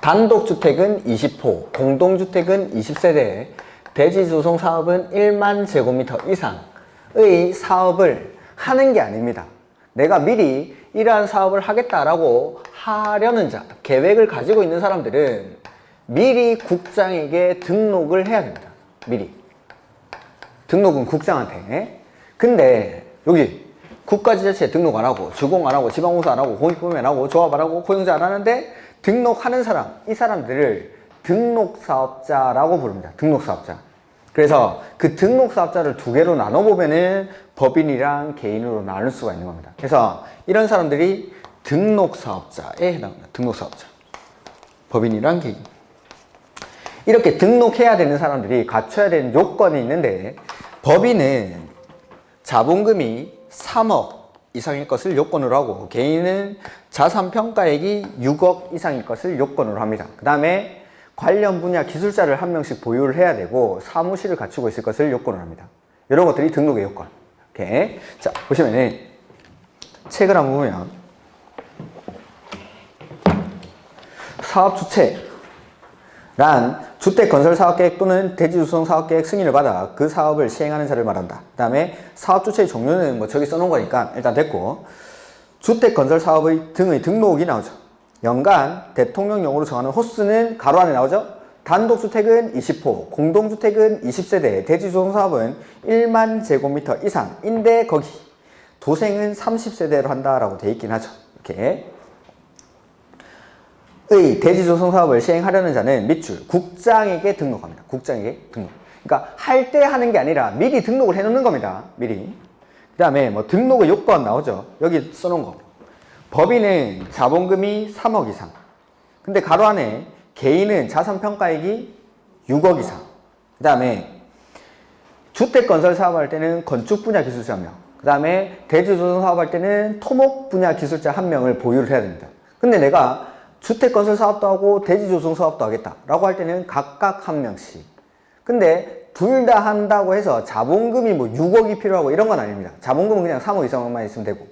단독주택은 20호, 공동주택은 20세대, 대지조성 사업은 1만 제곱미터 이상의 사업을 하는 게 아닙니다. 내가 미리 이러한 사업을 하겠다라고 하려는 자, 계획을 가지고 있는 사람들은 미리 국장에게 등록을 해야 됩니다. 미리. 등록은 국장한테. 근데 여기 국가지자체에 등록 안 하고, 주공 안 하고, 지방공사 안 하고, 공익법인 안 하고, 조합 안 하고, 고용자 안 하는데 등록하는 사람, 이 사람들을 등록사업자라고 부릅니다. 등록사업자. 그래서 그 등록사업자를 두 개로 나눠보면은 법인이랑 개인으로 나눌 수가 있는 겁니다. 그래서 이런 사람들이 등록사업자에 해당합니다. 등록사업자. 법인이랑 개인. 이렇게 등록해야 되는 사람들이 갖춰야 되는 요건이 있는데, 법인은 자본금이 3억 이상일 것을 요건으로 하고, 개인은 자산평가액이 6억 이상일 것을 요건으로 합니다. 그 다음에 관련 분야 기술자를 한 명씩 보유를 해야 되고, 사무실을 갖추고 있을 것을 요건으로 합니다. 이런 것들이 등록의 요건. 이렇게. 자, 보시면은 책을 한번 보면 사업주체란 주택건설사업계획 또는 대지조성사업계획 승인을 받아 그 사업을 시행하는 자를 말한다. 그 다음에 사업주체의 종류는 뭐 저기 써놓은 거니까 일단 됐고, 주택건설사업의 등의 등록이 나오죠. 연간 대통령령으로 정하는 호수는 가로 안에 나오죠. 단독주택은 20호, 공동주택은 20세대, 대지조성사업은 1만 제곱미터 이상인데 거기 도생은 30세대로 한다라고 돼 있긴 하죠. 이렇게. 의 대지조성사업을 시행하려는 자는 밑줄 국장에게 등록합니다. 국장에게 등록. 그러니까 할 때 하는 게 아니라 미리 등록을 해놓는 겁니다. 미리. 그 다음에 뭐 등록의 요건 나오죠. 여기 써놓은 거. 법인은 자본금이 3억 이상. 근데 가로 안에 개인은 자산평가액이 6억 이상. 그 다음에 주택건설 사업할 때는 건축 분야 기술자 1명. 그 다음에 대지조성 사업할 때는 토목 분야 기술자 1명을 보유를 해야 됩니다. 근데 내가 주택건설 사업도 하고 대지조성 사업도 하겠다라고 할 때는 각각 한 명씩. 근데 둘 다 한다고 해서 자본금이 뭐 6억이 필요하고 이런 건 아닙니다. 자본금은 그냥 3억 이상만 있으면 되고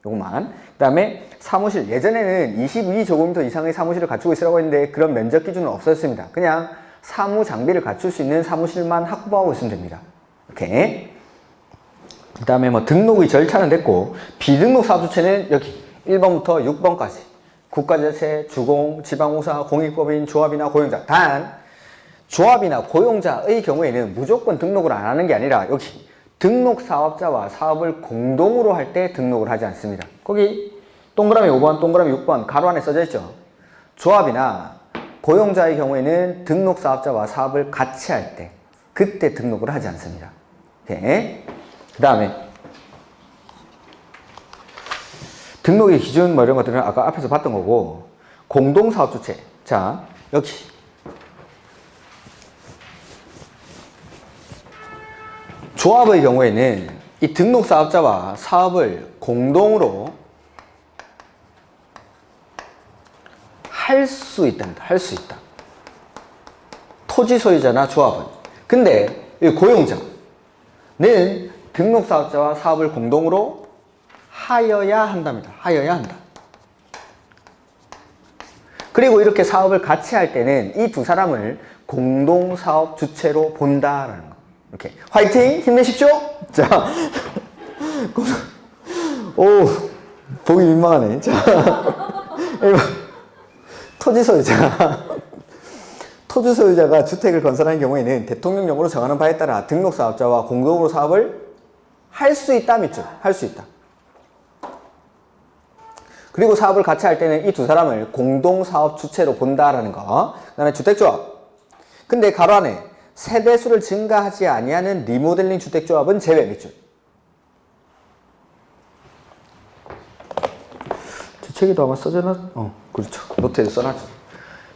요것만. 그 다음에 사무실, 예전에는 22제곱미터 이상의 사무실을 갖추고 있으라고 했는데 그런 면적 기준은 없었습니다. 그냥 사무 장비를 갖출 수 있는 사무실만 확보하고 있으면 됩니다. 이렇게. 그 다음에 뭐 등록의 절차는 됐고, 비등록 사업주체는 여기 1번부터 6번까지 국가자체, 주공, 지방공사, 공익법인, 조합이나 고용자. 단 조합이나 고용자의 경우에는 무조건 등록을 안 하는 게 아니라 여기 등록 사업자와 사업을 공동으로 할 때 등록을 하지 않습니다. 거기 동그라미 5번, 동그라미 6번 가로 안에 써져 있죠. 조합이나 고용자의 경우에는 등록 사업자와 사업을 같이 할 때 그때 등록을 하지 않습니다. 오케이. 그 다음에 등록의 기준 뭐 이런 것들은 아까 앞에서 봤던 거고, 공동사업주체. 자, 여기 조합의 경우에는 이 등록 사업자와 사업을 공동으로 할 수 있답니다. 할 수 있다. 토지 소유자나 조합은. 근데 이 고용자는 등록 사업자와 사업을 공동으로 하여야 한답니다. 하여야 한다. 그리고 이렇게 사업을 같이 할 때는 이 두 사람을 공동사업 주체로 본다라는 거. 이렇게. 화이팅! 힘내십시오! 자. 오, 보기 민망하네. 자. 1번. 토지 소유자. 토지 소유자가 주택을 건설하는 경우에는 대통령령으로 정하는 바에 따라 등록 사업자와 공동으로 사업을 할 수 있다, 밑줄. 할 수 있다. 그리고 사업을 같이 할 때는 이 두 사람을 공동사업 주체로 본다라는 거. 그 다음에 주택조합. 근데 가로 안에 세대수를 증가하지 아니하는 리모델링 주택조합은 제외, 밑줄. 제 책에도 아마 써져놨, 그렇죠. 노트에도 써놨죠.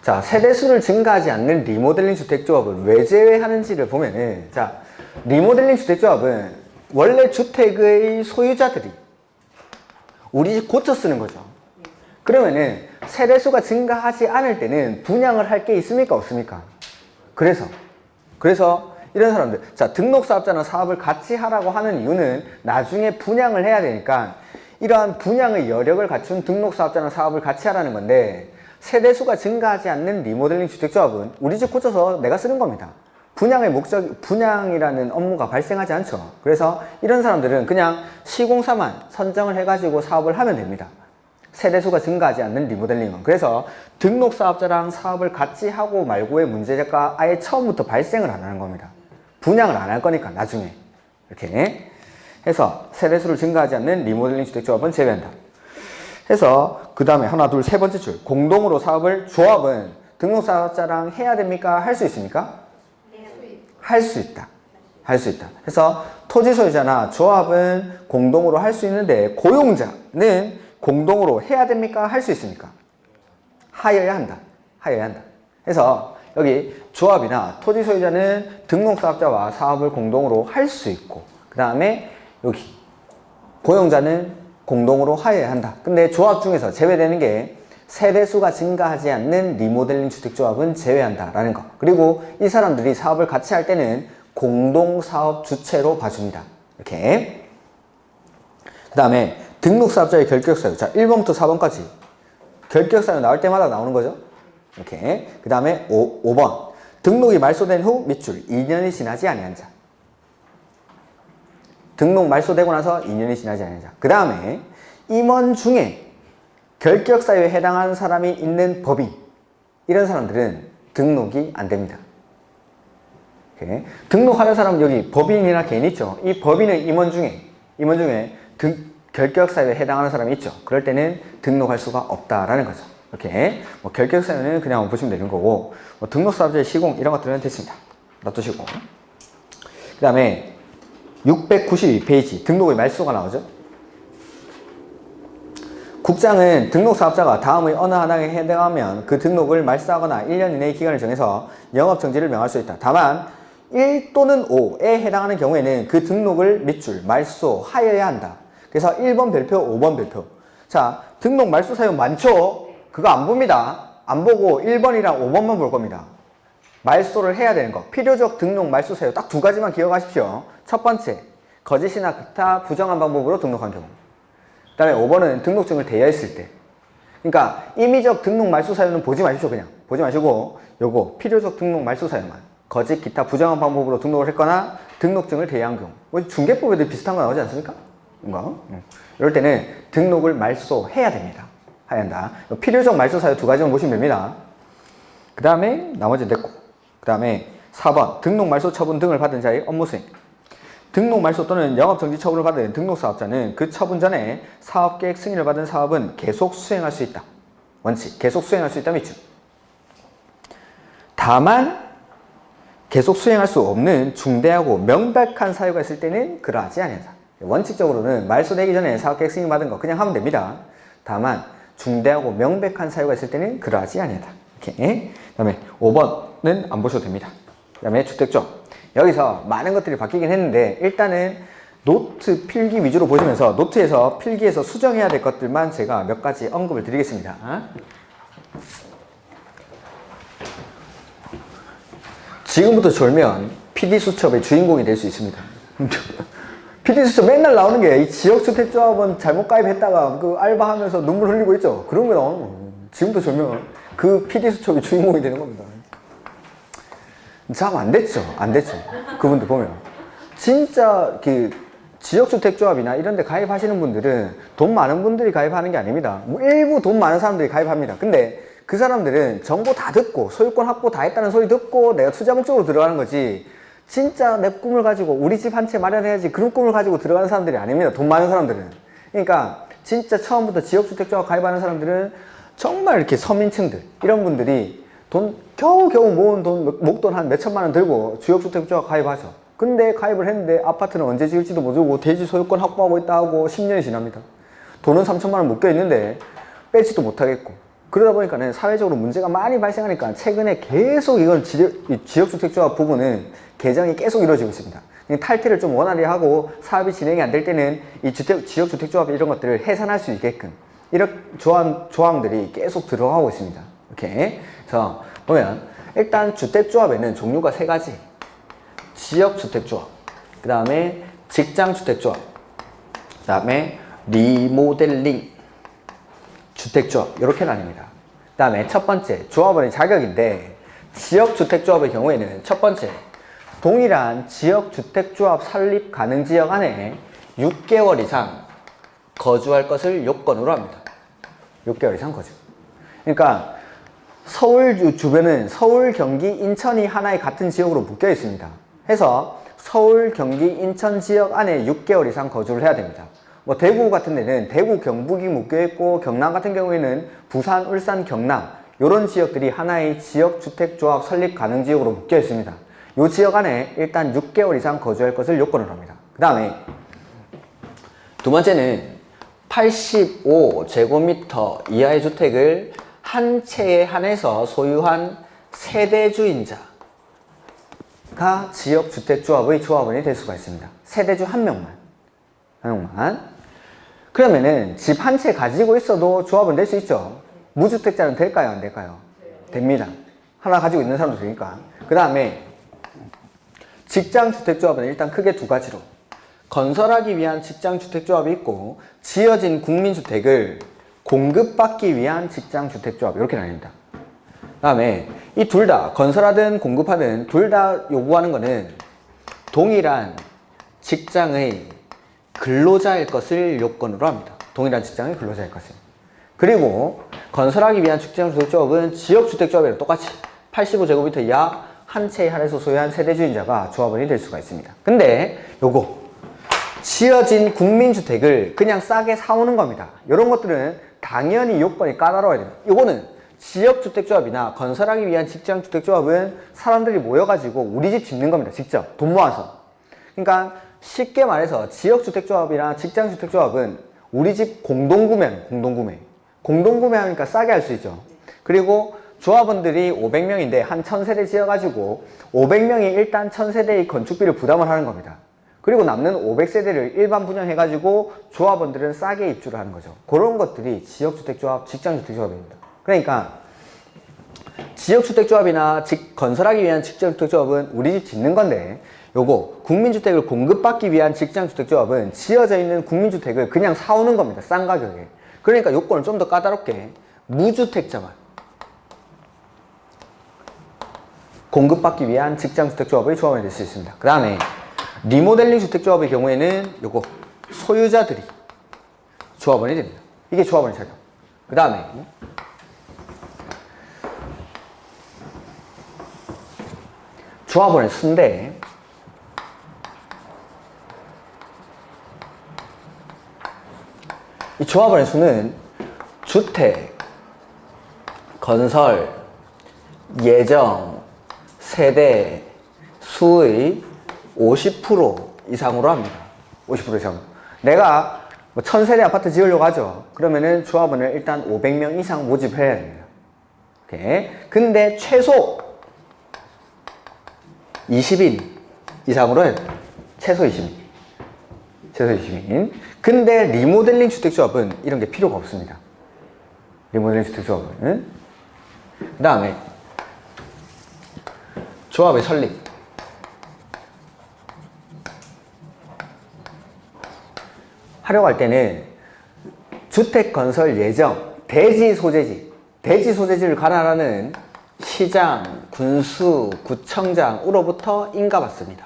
자, 세대수를 증가하지 않는 리모델링 주택조합을 왜 제외하는지를 보면은, 자, 리모델링 주택조합은 원래 주택의 소유자들이 우리 집 고쳐 쓰는 거죠. 그러면은 세대수가 증가하지 않을 때는 분양을 할 게 있습니까? 없습니까? 그래서 이런 사람들, 자, 등록사업자나 사업을 같이 하라고 하는 이유는 나중에 분양을 해야 되니까 이러한 분양의 여력을 갖춘 등록사업자나 사업을 같이 하라는 건데, 세대수가 증가하지 않는 리모델링 주택조합은 우리 집 고쳐서 내가 쓰는 겁니다. 분양의 목적, 분양이라는 업무가 발생하지 않죠. 그래서 이런 사람들은 그냥 시공사만 선정을 해가지고 사업을 하면 됩니다. 세대수가 증가하지 않는 리모델링은. 그래서 등록사업자랑 사업을 같이 하고 말고의 문제가 아예 처음부터 발생을 안 하는 겁니다. 분양을 안 할 거니까 나중에. 이렇게 해서 세대수를 증가하지 않는 리모델링 주택조합은 제외한다. 해서 그 다음에 하나, 둘, 세 번째 줄. 공동으로 사업을, 조합은 등록사업자랑 해야 됩니까? 할 수 있습니까? 할 수 있다. 할 수 있다. 그래서 토지 소유자나 조합은 공동으로 할 수 있는데, 고용자는 공동으로 해야 됩니까? 할 수 있습니까? 하여야 한다. 하여야 한다. 그래서 여기 조합이나 토지 소유자는 등록사업자와 사업을 공동으로 할 수 있고, 그 다음에 여기 고용자는 공동으로 하여야 한다. 근데 조합 중에서 제외되는 게 세대수가 증가하지 않는 리모델링 주택조합은 제외한다라는 거. 그리고 이 사람들이 사업을 같이 할 때는 공동사업 주체로 봐줍니다. 이렇게. 그 다음에 등록사업자의 결격사유. 자, 1번부터 4번까지 결격사유 나올 때마다 나오는 거죠. 이렇게. 그 다음에 5번. 등록이 말소된 후 밑줄 2년이 지나지 아니한 자. 등록 말소되고 나서 2년이 지나지 아니한 자. 그 다음에 임원 중에 결격사유에 해당하는 사람이 있는 법인, 이런 사람들은 등록이 안 됩니다. 이렇게. 등록하는 사람은 여기 법인이나 개인 있죠. 이 법인은 임원 중에 결격사유에 해당하는 사람이 있죠. 그럴 때는 등록할 수가 없다라는 거죠. 이렇게. 뭐 결격사유는 그냥 보시면 되는 거고, 뭐 등록사업자의 시공 이런 것들은 됐습니다. 놔두시고. 그 다음에 692페이지 등록의 말소가 나오죠. 국장은 등록사업자가 다음의 어느 하나에 해당하면 그 등록을 말소하거나 1년 이내의 기간을 정해서 영업정지를 명할 수 있다. 다만 1 또는 5에 해당하는 경우에는 그 등록을 밑줄 말소하여야 한다. 그래서 1번 별표, 5번 별표. 자, 등록 말소 사유 많죠? 그거 안 봅니다. 안 보고 1번이랑 5번만 볼 겁니다. 말소를 해야 되는 거. 필요적 등록 말소 사유 딱 두 가지만 기억하십시오. 첫 번째, 거짓이나 기타 부정한 방법으로 등록한 경우. 그 다음에 5번은 등록증을 대여했을 때. 그러니까 임의적 등록 말소 사유는 보지 마십시오. 그냥 보지 마시고 요거 필요적 등록 말소 사유만 거짓 기타 부정한 방법으로 등록을 했거나 등록증을 대여한 경우. 뭐 중개법에도 비슷한 거 나오지 않습니까? 뭔가? 이럴 때는 등록을 말소해야 됩니다. 해야 한다. 필요적 말소 사유 두 가지만 보시면 됩니다. 그 다음에 나머지는 됐고, 그 다음에 4번 등록 말소 처분 등을 받은 자의 업무 수행. 등록 말소 또는 영업정지 처분을 받은 등록사업자는 그 처분 전에 사업계획 승인을 받은 사업은 계속 수행할 수 있다. 원칙, 계속 수행할 수 있다 밑줄. 다만 계속 수행할 수 없는 중대하고 명백한 사유가 있을 때는 그러하지 아니한다. 원칙적으로는 말소되기 전에 사업계획 승인 받은 거 그냥 하면 됩니다. 다만 중대하고 명백한 사유가 있을 때는 그러하지 아니한다. 이렇게. 그 다음에 5번은 안 보셔도 됩니다. 그 다음에 주택조. 여기서 많은 것들이 바뀌긴 했는데 일단은 노트 필기 위주로 보시면서 노트에서 필기에서 수정해야 될 것들만 제가 몇 가지 언급을 드리겠습니다. 지금부터 졸면 PD수첩의 주인공이 될 수 있습니다. PD수첩 맨날 나오는 게 이 지역주택조합원 잘못 가입했다가 그 알바하면서 눈물 흘리고 있죠. 그런 게 나오는 거예요. 지금부터 졸면 그 PD수첩의 주인공이 되는 겁니다. 참 안 됐죠. 안 됐죠. 그분들 보면. 진짜 그 지역주택조합이나 이런 데 가입하시는 분들은 돈 많은 분들이 가입하는 게 아닙니다. 뭐 일부 돈 많은 사람들이 가입합니다. 근데 그 사람들은 정보 다 듣고 소유권 확보 다 했다는 소리 듣고 내가 투자 목적으로 들어가는 거지 진짜 내 꿈을 가지고 우리 집 한 채 마련해야지 그런 꿈을 가지고 들어가는 사람들이 아닙니다. 돈 많은 사람들은. 그러니까 진짜 처음부터 지역주택조합 가입하는 사람들은 정말 이렇게 서민층들 이런 분들이 돈 겨우겨우 모은 돈 목돈 한 몇천만 원 들고 지역주택조합 가입하죠. 근데 가입을 했는데 아파트는 언제 지을지도 모르고 대지 소유권 확보하고 있다 하고 10년이 지납니다. 돈은 3천만 원 묶여 있는데 빼지도 못하겠고 그러다 보니까는 사회적으로 문제가 많이 발생하니까 최근에 계속 이건 지역주택조합 부분은 개정이 계속 이루어지고 있습니다. 탈퇴를 좀 원활히 하고 사업이 진행이 안 될 때는 이 지역주택조합 이런 것들을 해산할 수 있게끔 이런 조항들이 계속 들어가고 있습니다. 이렇게. 그래서 보면 일단 주택조합에는 종류가 세 가지. 지역주택조합, 그 다음에 직장주택조합, 그 다음에 리모델링 주택조합 이렇게 나뉩니다. 그 다음에 첫 번째 조합원의 자격인데 지역주택조합의 경우에는 첫 번째 동일한 지역주택조합 설립 가능 지역 안에 6개월 이상 거주할 것을 요건으로 합니다. 6개월 이상 거주. 그러니까 서울 주변은 서울, 경기, 인천이 하나의 같은 지역으로 묶여 있습니다. 해서 서울, 경기, 인천 지역 안에 6개월 이상 거주를 해야 됩니다. 뭐 대구 같은 데는 대구, 경북이 묶여 있고 경남 같은 경우에는 부산, 울산, 경남 이런 지역들이 하나의 지역주택조합 설립 가능 지역으로 묶여 있습니다. 이 지역 안에 일단 6개월 이상 거주할 것을 요건으로 합니다. 그 다음에 두 번째는 85제곱미터 이하의 주택을 한 채에 한해서 소유한 세대주인자가 지역주택조합의 조합원이 될 수가 있습니다. 세대주 한 명만. 그러면은 집 한 채 가지고 있어도 조합원 될 수 있죠. 무주택자는 될까요? 안 될까요? 됩니다. 하나 가지고 있는 사람도 되니까. 그 다음에 직장주택조합은 일단 크게 두 가지로 건설하기 위한 직장주택조합이 있고 지어진 국민주택을 공급받기 위한 직장주택조합 이렇게 나뉩니다. 그 다음에 이 둘 다 건설하든 공급하든 둘 다 요구하는 거는 동일한 직장의 근로자일 것을 요건으로 합니다. 동일한 직장의 근로자일 것을. 그리고 건설하기 위한 직장주택조합은 지역주택조합이랑 똑같이 85제곱미터 이하 한 채에 한해서 소유한 세대주인자가 조합원이 될 수가 있습니다. 근데 요거 지어진 국민주택을 그냥 싸게 사오는 겁니다. 이런 것들은 당연히 요건이 까다로워야 됩니다. 요거는 지역주택조합이나 건설하기 위한 직장주택조합은 사람들이 모여가지고 우리 집 짓는 겁니다. 직접 돈 모아서. 그러니까 쉽게 말해서 지역주택조합이나 직장주택조합은 우리 집 공동구매. 공동구매하니까 싸게 할 수 있죠. 그리고 조합원들이 500명인데 한 1000세대 지어가지고 500명이 일단 1000세대의 건축비를 부담을 하는 겁니다. 그리고 남는 500세대를 일반 분양해가지고 조합원들은 싸게 입주를 하는 거죠. 그런 것들이 지역주택조합, 직장주택조합입니다. 그러니까 지역주택조합이나 건설하기 위한 직장주택조합은 우리 집 짓는 건데, 요거 국민주택을 공급받기 위한 직장주택조합은 지어져 있는 국민주택을 그냥 사오는 겁니다. 싼 가격에. 그러니까 요건을 좀 더 까다롭게 무주택자만 공급받기 위한 직장주택조합의 조합이 될 수 있습니다. 그 다음에 리모델링 주택조합의 경우에는 요거 소유자들이 조합원이 됩니다. 이게 조합원의 차이다. 그 다음에 조합원의 수인데, 이 조합원의 수는 주택, 건설, 예정, 세대, 수의 50% 이상으로 합니다. 50% 이상. 내가 1000세대 아파트 지으려고 하죠. 그러면은 조합원을 일단 500명 이상 모집해야 됩니다. 오케이. 근데 최소 20인 이상으로 해야 돼요. 최소 20인. 최소 20인. 근데 리모델링 주택조합은 이런 게 필요가 없습니다. 리모델링 주택조합은. 그 다음에 조합의 설립. 하려고 할 때는 주택 건설 예정, 대지 소재지를 관할하는 시장, 군수, 구청장으로부터 인가받습니다.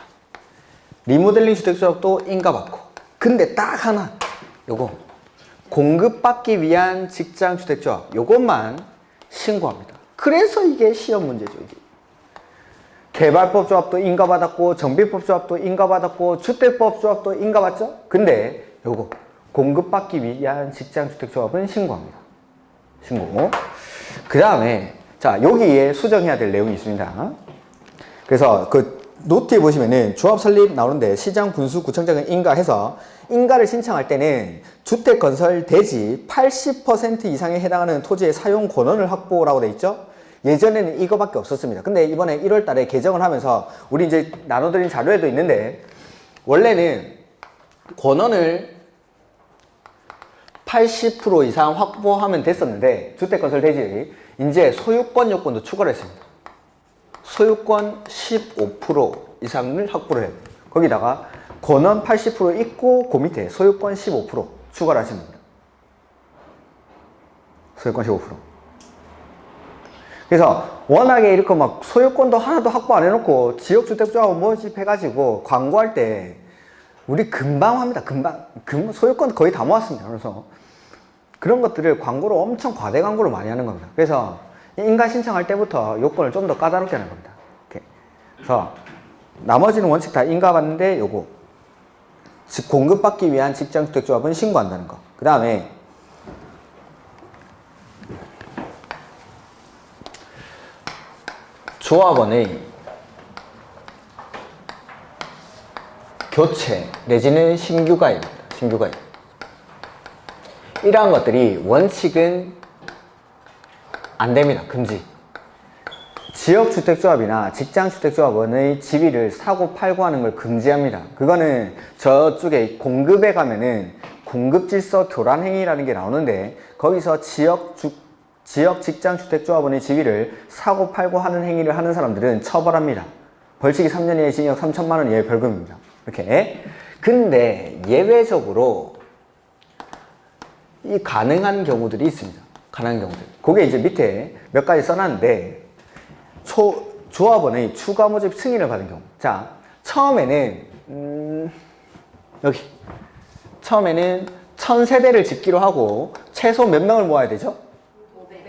리모델링 주택조합도 인가받고. 근데 딱 하나, 요거 공급받기 위한 직장주택조합, 요것만 신고합니다. 그래서 이게 시험 문제죠. 이게. 개발법 조합도 인가받았고, 정비법 조합도 인가받았고, 주택법 조합도 인가받죠? 근데 요거 공급받기 위한 직장주택조합은 신고합니다. 신고. 그 다음에 자, 여기에 수정해야 될 내용이 있습니다. 그래서 그 노트에 보시면은 조합 설립 나오는데, 시장, 군수, 구청장은 인가해서 인가를 신청할 때는 주택 건설 대지 80% 이상에 해당하는 토지의 사용 권한을 확보라고 돼 있죠. 예전에는 이거밖에 없었습니다. 근데 이번에 1월 달에 개정을 하면서 우리 이제 나눠드린 자료에도 있는데, 원래는 권한을 80% 이상 확보하면 됐었는데, 주택건설 대지 이제 소유권 요건도 추가를 했습니다. 소유권 15% 이상을 확보를 해요. 거기다가 권한 80% 있고 그 밑에 소유권 15% 추가를 하시면 됩니다. 소유권 15%. 그래서 워낙에 이렇게 막 소유권도 하나도 확보 안 해놓고 지역주택조합 모집해가지고 광고할 때 우리 금방 합니다. 금방. 소유권 거의 다 모았습니다. 그래서 그런 것들을 광고로 엄청 과대 광고를 많이 하는 겁니다. 그래서 인가 신청할 때부터 요건을 좀 더 까다롭게 하는 겁니다. 이렇게. 그래서 나머지는 원칙 다 인가 받는데 요거 즉 공급받기 위한 직장주택조합은 신고한다는 거. 그 다음에 조합원의 교체 내지는 신규 가입입니다. 신규 가입. 이러한 것들이 원칙은 안 됩니다. 금지. 지역주택조합이나 직장주택조합원의 지위를 사고 팔고 하는 걸 금지합니다. 그거는 저쪽에 공급에 가면은 공급질서 교란행위라는 게 나오는데, 거기서 지역 직장주택조합원의 지위를 사고 팔고 하는 행위를 하는 사람들은 처벌합니다. 벌칙이 3년 이하의 징역 3천만 원 이하의 벌금입니다. 이렇게. 근데 예외적으로 이 가능한 경우들이 있습니다. 가능한 경우들. 그게 이제 밑에 몇 가지 써놨는데, 조합원의 추가 모집 승인을 받은 경우. 자, 처음에는 여기 처음에는 1000세대를 짓기로 하고 최소 몇 명을 모아야 되죠?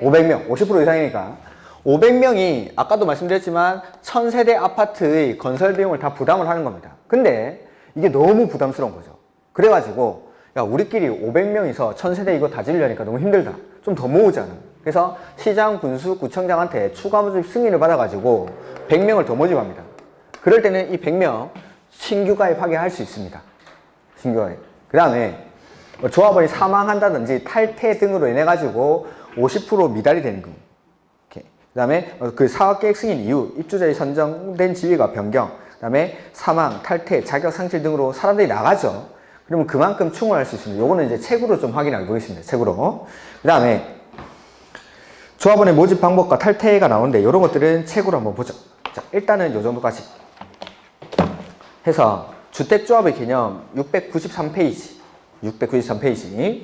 500명. 50% 이상이니까 500명이 아까도 말씀드렸지만 1000세대 아파트의 건설 비용을 다 부담을 하는 겁니다. 근데 이게 너무 부담스러운 거죠. 그래가지고 야, 우리끼리 500명이서 1000세대 이거 다 지으려니까 너무 힘들다. 좀 더 모으자. 그래서 시장, 군수, 구청장한테 추가 모집 승인을 받아가지고 100명을 더 모집합니다. 그럴 때는 이 100명 신규 가입하게 할 수 있습니다. 신규 가입. 그 다음에 조합원이 사망한다든지 탈퇴 등으로 인해가지고 50% 미달이 되는 경우. 그 다음에 그 사업계획 승인 이후 입주자의 선정된 지위가 변경, 그 다음에 사망, 탈퇴, 자격 상실 등으로 사람들이 나가죠. 그러면 그만큼 충원할 수 있습니다. 요거는 이제 책으로 좀 확인해 보겠습니다. 책으로. 그 다음에 조합원의 모집 방법과 탈퇴가 나오는데 이런 것들은 책으로 한번 보죠. 자, 일단은 요 정도까지 해서 주택조합의 개념 693페이지 693페이지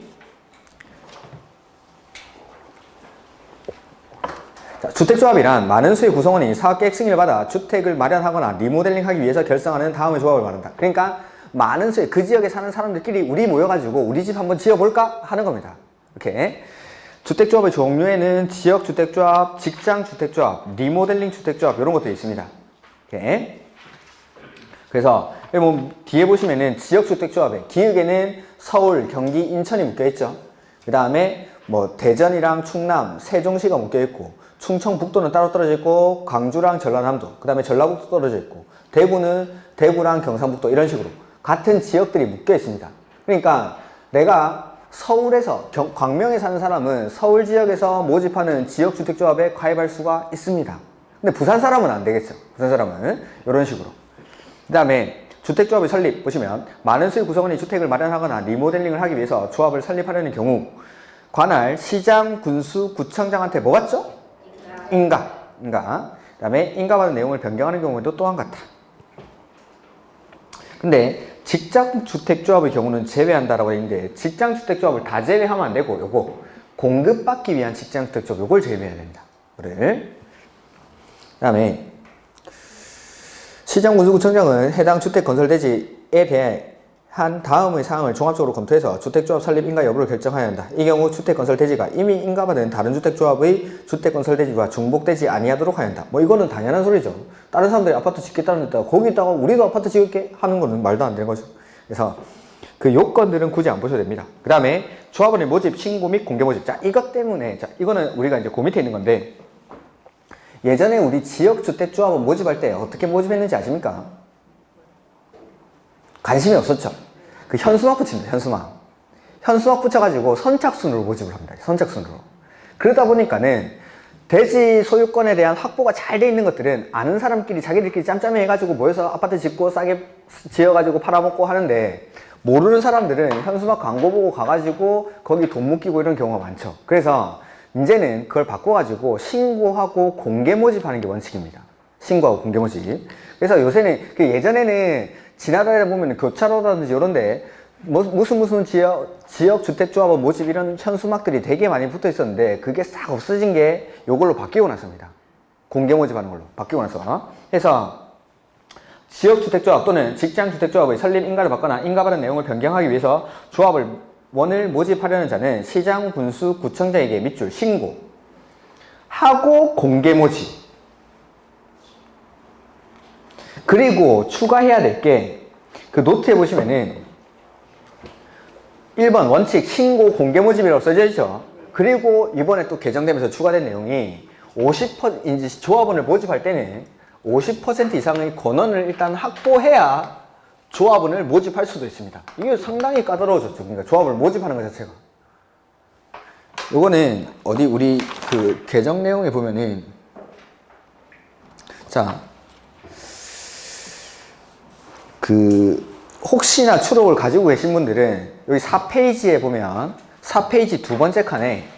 자, 주택조합이란 많은 수의 구성원이 사업계획 승인을 받아 주택을 마련하거나 리모델링하기 위해서 결성하는 다음의 조합을 말한다. 그러니까 많은 수의 그 지역에 사는 사람들끼리 우리 모여가지고 우리 집 한번 지어볼까 하는 겁니다. 이렇게 주택조합의 종류에는 지역주택조합, 직장주택조합, 리모델링 주택조합 이런 것도 있습니다. 이렇게 그래서 뭐 뒤에 보시면은 지역주택조합에 기역에는 서울, 경기, 인천이 묶여있죠. 그 다음에 뭐 대전이랑 충남, 세종시가 묶여있고 충청북도는 따로 떨어져 있고 광주랑 전라남도, 그 다음에 전라북도 떨어져 있고 대구는 대구랑 경상북도 이런 식으로 같은 지역들이 묶여있습니다. 그러니까 내가 서울에서 광명에 사는 사람은 서울 지역에서 모집하는 지역주택조합에 가입할 수가 있습니다. 근데 부산 사람은 안 되겠죠. 부산 사람은 이런 식으로. 그 다음에 주택조합의 설립 보시면 많은 수의 구성원이 주택을 마련하거나 리모델링을 하기 위해서 조합을 설립하려는 경우 관할, 시장, 군수, 구청장한테 뭐 받죠? 인가. 그 다음에 인가받은 내용을 변경하는 경우에도 또한 같다. 근데 직장주택조합의 경우는 제외한다라고 했는데 직장주택조합을 다 제외하면 안 되고 요거 공급받기 위한 직장주택조합 요걸 제외해야 됩니다. 그 다음에 시장군수구청장은 해당 주택건설대지에 대한 다음의 사항을 종합적으로 검토해서 주택조합 설립 인가 여부를 결정해야 한다. 이 경우 주택건설대지가 이미 인가받은 다른 주택조합의 주택건설대지와 중복되지 아니하도록 해야 한다. 뭐 이거는 당연한 소리죠. 다른 사람들이 아파트 짓겠다는 데다가 거기다가 우리도 아파트 짓게 하는 거는 말도 안 되는 거죠. 그래서 그 요건들은 굳이 안 보셔도 됩니다. 그 다음에 조합원의 모집, 신고 및 공개 모집. 자, 이것 때문에 이거는 우리가 이제 그 밑에 있는 건데 예전에 우리 지역주택조합원 모집할 때 어떻게 모집했는지 아십니까? 관심이 없었죠. 그 현수막 붙입니다. 현수막 붙여가지고 선착순으로 모집을 합니다. 선착순으로. 그러다 보니까는 대지 소유권에 대한 확보가 잘 돼 있는 것들은 아는 사람끼리 자기들끼리 짬짬이 해가지고 모여서 아파트 짓고 싸게 지어가지고 팔아먹고 하는데 모르는 사람들은 현수막 광고 보고 가가지고 거기 돈 묶이고 이런 경우가 많죠. 그래서 이제는 그걸 바꿔가지고 신고하고 공개 모집하는 게 원칙입니다. 신고하고 공개 모집. 그래서 요새는 예전에는 지나다니다 보면 교차로라든지 이런데 무슨 지역주택조합원 모집 이런 현수막들이 되게 많이 붙어 있었는데 그게 싹 없어진 게 요걸로 바뀌고 났습니다. 공개 모집하는 걸로 바뀌고 나서. 그래서 지역주택조합 또는 직장주택조합의 설립 인가를 받거나 인가받은 내용을 변경하기 위해서 조합원을 모집하려는 자는 시장, 군수, 구청장에게 밑줄 신고하고 공개 모집. 그리고 추가해야 될 게 그 노트에 보시면은 1번 원칙 신고 공개 모집이라고 써져 있죠. 그리고 이번에 또 개정되면서 추가된 내용이 50% 이제 조합원을 모집할 때는 50% 이상의 권원을 일단 확보해야 조합원을 모집할 수도 있습니다. 이게 상당히 까다로워졌죠. 그러니까 조합을 모집하는 것 자체가. 요거는 어디 우리 그 개정 내용에 보면은 자, 혹시나 추록을 가지고 계신 분들은 여기 4페이지에 보면 4페이지 두 번째 칸에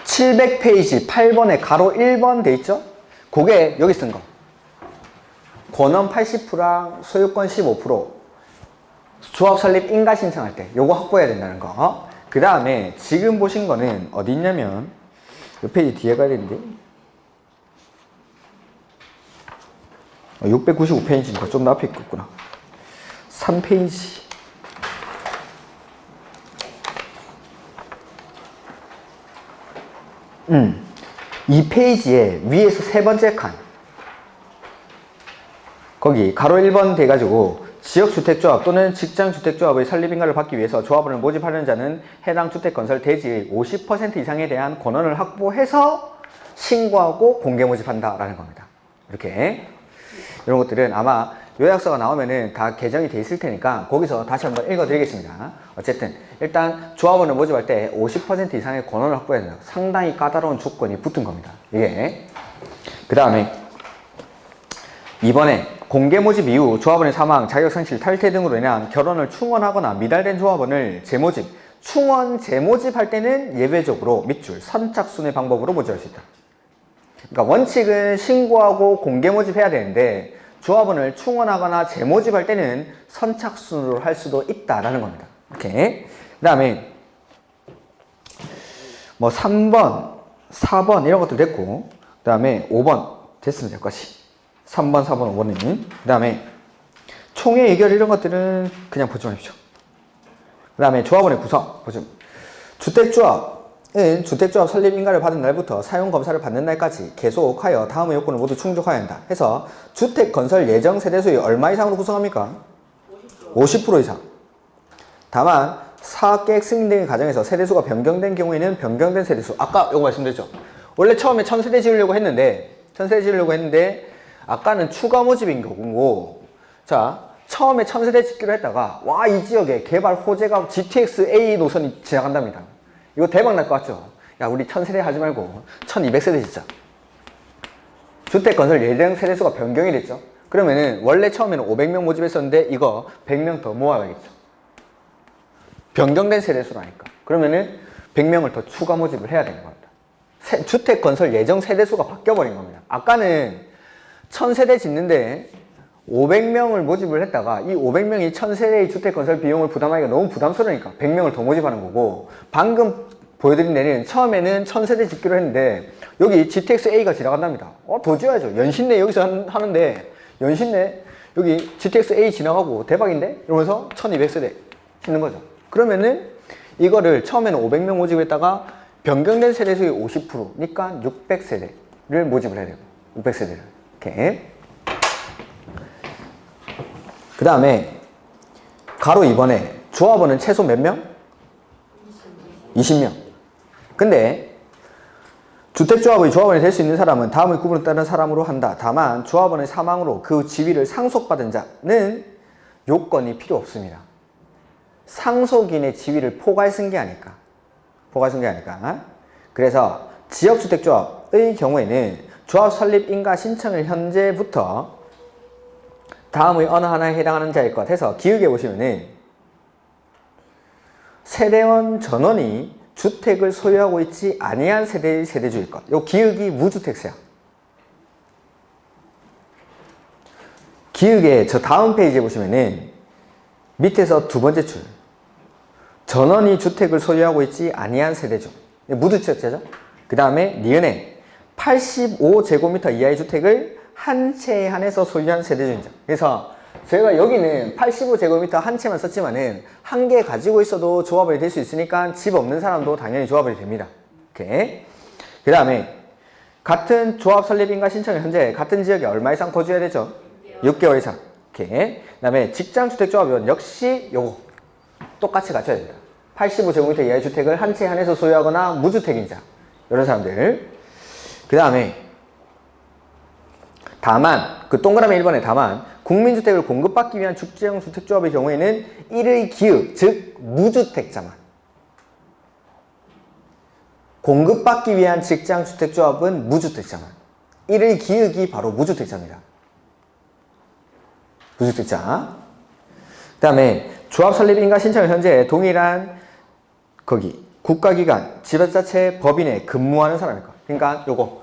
700페이지 8번에 가로 1번 돼 있죠? 그게 여기 쓴 거. 권원 80%랑 소유권 15% 조합 설립 인가 신청할 때 요거 확보해야 된다는 거. 그 다음에 지금 보신 거는 어디 있냐면 이 페이지 뒤에 가야 되는데 695페이지니까 좀 더 앞에 있겠구나. 3페이지. 이 페이지에 위에서 세 번째 칸. 거기 가로 1번 돼가지고 지역주택조합 또는 직장주택조합의 설립인가를 받기 위해서 조합원을 모집하려는 자는 해당 주택건설 대지의 50% 이상에 대한 권한을 확보해서 신고하고 공개 모집한다라는 겁니다. 이렇게. 이런 것들은 아마 요약서가 나오면은 다 개정이 돼 있을 테니까 거기서 다시 한번 읽어 드리겠습니다. 어쨌든 일단 조합원을 모집할 때 50% 이상의 권한을 확보해야 된다. 상당히 까다로운 조건이 붙은 겁니다. 이게. 그 다음에 이번에 공개 모집 이후 조합원의 사망, 자격상실, 탈퇴 등으로 인한 결혼을 충원하거나 미달된 조합원을 재모집 충원 재모집할 때는 예외적으로 밑줄 선착순의 방법으로 모집할 수 있다. 그러니까 원칙은 신고하고 공개 모집해야 되는데 조합원을 충원하거나 재모집할 때는 선착순으로 할 수도 있다라는 겁니다. 오케이. 그 다음에 뭐 3번, 4번 이런 것도 됐고, 그 다음에 5번 됐으면 될 것이. 3번, 4번, 5번은. 그 다음에 총회 의결 이런 것들은 그냥 보지 마십시오. 그 다음에 조합원의 구성 보죠. 주택조합은 주택조합 설립 인가를 받은 날부터 사용검사를 받는 날까지 계속하여 다음의 요건을 모두 충족하여야 한다. 해서 주택 건설 예정 세대수의 얼마 이상으로 구성합니까? 50% 이상. 다만 사업계획 승인 등의 과정에서 세대수가 변경된 경우에는 변경된 세대수, 아까 요거 말씀드렸죠. 원래 처음에 1000세대 지으려고 했는데 아까는 추가 모집인 경우고, 자 처음에 1000세대 짓기로 했다가 와 이 지역에 개발 호재가 GTX A 노선이 지나간답니다. 이거 대박 날 것 같죠? 야 우리 1000세대 하지 말고 1200세대 짓자. 주택건설 예정 세대수가 변경이 됐죠. 그러면은 원래 처음에는 500명 모집했었는데 이거 100명 더 모아야겠죠. 변경된 세대수라니까. 그러면은 100명을 더 추가 모집을 해야 되는 겁니다. 주택건설 예정 세대수가 바뀌어버린 겁니다. 아까는 1000세대 짓는데 500명을 모집을 했다가 이 500명이 1000세대의 주택건설 비용을 부담하기가 너무 부담스러우니까 100명을 더 모집하는 거고, 방금 보여드린 데는 처음에는 1000세대 짓기로 했는데 여기 GTX-A가 지나간답니다. 더 지어야죠. 연신내 여기서 하는데 연신내 여기 GTX-A 지나가고 대박인데? 이러면서 1200세대 짓는 거죠. 그러면은 이거를 처음에는 500명 모집을 했다가 변경된 세대수의 50%니까 600세대를 모집을 해야 돼요. 600세대를. 이렇게. 그 다음에 가로 2번에 조합원은 최소 몇 명? 20명. 근데 주택조합의 조합원이 될 수 있는 사람은 다음의 구분에 따른 사람으로 한다. 다만 조합원의 사망으로 그 지위를 상속받은 자는 요건이 필요 없습니다. 상속인의 지위를 포괄쓴 게 아닐까. 그래서 지역주택조합의 경우에는 조합 설립 인가 신청을 현재부터 다음의 어느 하나에 해당하는 자일 것 해서 기역에 보시면은 세대원 전원이 주택을 소유하고 있지 아니한 세대의 세대주일 것. 요 기역이 무주택세야. 기역의 저 다음 페이지에 보시면은 밑에서 두 번째 줄 전원이 주택을 소유하고 있지 아니한 세대주. 무주택세죠. 그 다음에 니은에 85제곱미터 이하의 주택을 한 채에 한해서 소유한 세대주인자. 그래서 저희가 여기는 85제곱미터 한 채만 썼지만은 한 개 가지고 있어도 조합원이 될 수 있으니까 집 없는 사람도 당연히 조합원이 됩니다. 오케이. 그 다음에 같은 조합 설립인가 신청을 현재 같은 지역에 얼마 이상 거주해야 되죠? 6개월 이상. 오케이. 그 다음에 직장주택조합원 역시 요거 똑같이 갖춰야 됩니다. 85제곱미터 이하의 주택을 한 채에 한해서 소유하거나 무주택인자. 이런 사람들. 그 다음에 다만, 그 동그라미 1번에 다만 국민주택을 공급받기 위한 직장주택조합의 경우에는 1의 기역, 즉 무주택자만. 공급받기 위한 직장주택조합은 무주택자만. 1의 기역이 바로 무주택자입니다. 무주택자. 그 다음에 조합 설립인가 신청을 현재 동일한 거기 국가기관, 지자체 법인에 근무하는 사람일 거. 그러니까 요거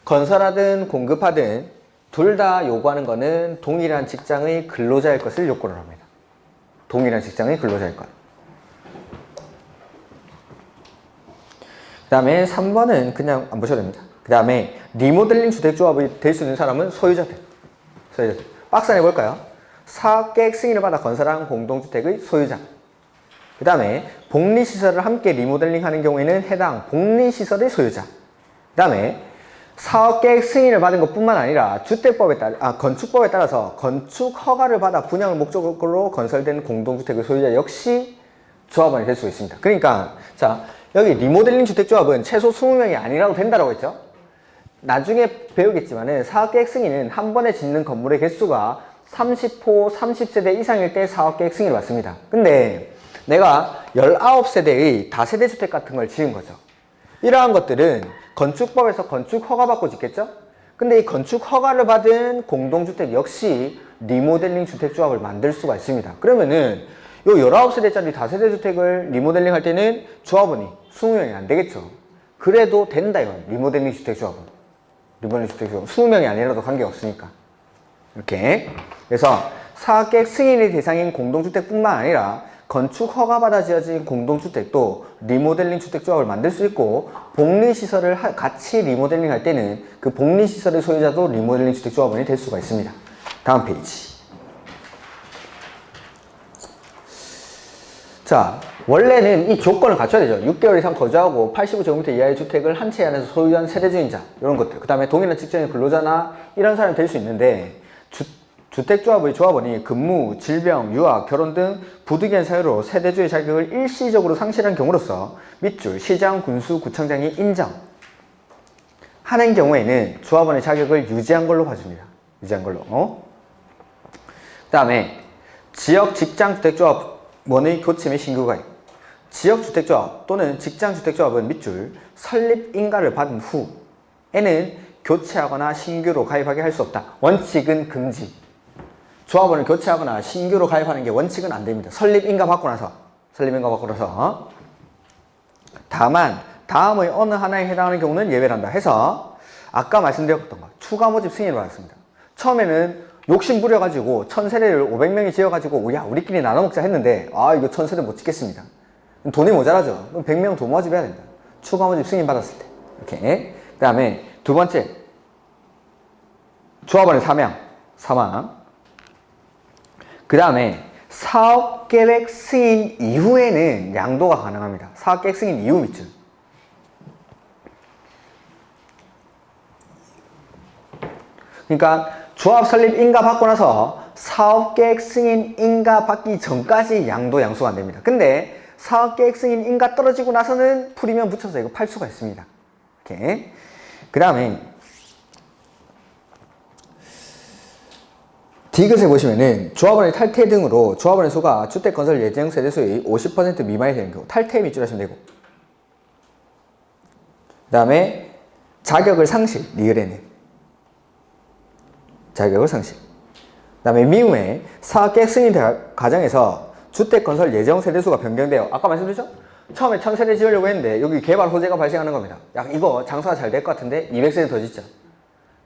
건설하든 공급하든 둘 다 요구하는 거는 동일한 직장의 근로자일 것을 요건을 합니다. 동일한 직장의 근로자일 것. 그 다음에 3번은 그냥 안 보셔도 됩니다. 그 다음에 리모델링 주택조합이 될 수 있는 사람은 소유자들. 박스 안에 볼까요? 사업계획 승인을 받아 건설한 공동주택의 소유자. 그 다음에 복리시설을 함께 리모델링 하는 경우에는 해당 복리시설의 소유자. 그 다음에 사업계획 승인을 받은 것 뿐만 아니라 건축법에 따라서 건축 허가를 받아 분양을 목적으로 건설된 공동주택의 소유자 역시 조합원이 될 수 있습니다. 그러니까 자 여기 리모델링 주택조합은 최소 20명이 아니라도 된다고 했죠. 나중에 배우겠지만은 사업계획 승인은 한 번에 짓는 건물의 개수가 30호, 30세대 이상일 때 사업계획 승인을 받습니다. 근데 내가 19세대의 다세대 주택 같은 걸 지은 거죠. 이러한 것들은 건축법에서 건축 허가 받고 짓겠죠? 근데 이 건축 허가를 받은 공동주택 역시 리모델링 주택조합을 만들 수가 있습니다. 그러면은 요 19세대짜리 다세대 주택을 리모델링 할 때는 조합원이 20명이 안 되겠죠. 그래도 된다 이건. 리모델링 주택 조합원. 리모델링 주택 조합원. 20명이 아니라도 관계가 없으니까. 이렇게. 그래서 사업계획 승인의 대상인 공동주택뿐만 아니라 건축 허가받아 지어진 공동주택도 리모델링 주택조합을 만들 수 있고, 복리시설을 같이 리모델링 할 때는 그 복리시설의 소유자도 리모델링 주택조합원이 될 수가 있습니다. 다음 페이지. 자, 원래는 이 조건을 갖춰야 되죠. 6개월 이상 거주하고 85제곱미터 이하의 주택을 한 채 안에서 소유한 세대주인자, 이런 것들. 그 다음에 동일한 직장의 근로자나 이런 사람이 될 수 있는데, 주택조합의 조합원이 근무, 질병, 유학, 결혼 등 부득이한 사유로 세대주의 자격을 일시적으로 상실한 경우로서 밑줄 시장, 군수, 구청장이 인정하는 경우에는 조합원의 자격을 유지한 걸로 봐줍니다. 유지한 걸로. 그 다음에 지역 직장주택조합원의 교체 및 신규 가입. 지역주택조합 또는 직장주택조합은 밑줄 설립 인가를 받은 후에는 교체하거나 신규로 가입하게 할 수 없다. 원칙은 금지. 조합원을 교체하거나 신규로 가입하는 게 원칙은 안 됩니다. 설립인가 받고 나서. 다만 다음의 어느 하나에 해당하는 경우는 예외를 한다 해서, 아까 말씀드렸던 거 추가 모집 승인을 받았습니다. 처음에는 욕심 부려가지고 1000세대를 500명이 지어가지고 야 우리끼리 나눠 먹자 했는데, 아 이거 1000세대 못 짓겠습니다. 돈이 모자라죠. 그럼 100명 더 모집해야 된다. 추가 모집 승인 받았을 때. 이렇게. 그 다음에 두 번째, 조합원의 사망. 그 다음에 사업계획 승인 이후에는 양도가 가능합니다. 사업계획 승인 이후 밑줄. 그러니까 조합 설립 인가 받고 나서 사업계획 승인 인가 받기 전까지 양도 양수가 안 됩니다. 근데 사업계획 승인 인가 떨어지고 나서는 프리미엄 붙여서 이거 팔 수가 있습니다. 이렇게. 그 다음에 디귿에 보시면은 조합원의 탈퇴 등으로 조합원의 수가 주택건설 예정 세대수의 50% 미만이 되는 경우 탈퇴 밑줄 하시면 되고, 그 다음에 자격을 상실, 리을에는 자격을 상실. 그 다음에 미음에 사업계획 승인 과정에서 주택건설 예정 세대수가 변경되어, 아까 말씀드렸죠? 처음에 1000세대 지으려고 했는데 여기 개발 호재가 발생하는 겁니다. 야 이거 장사가 잘 될 것 같은데 200세대 더 짓자.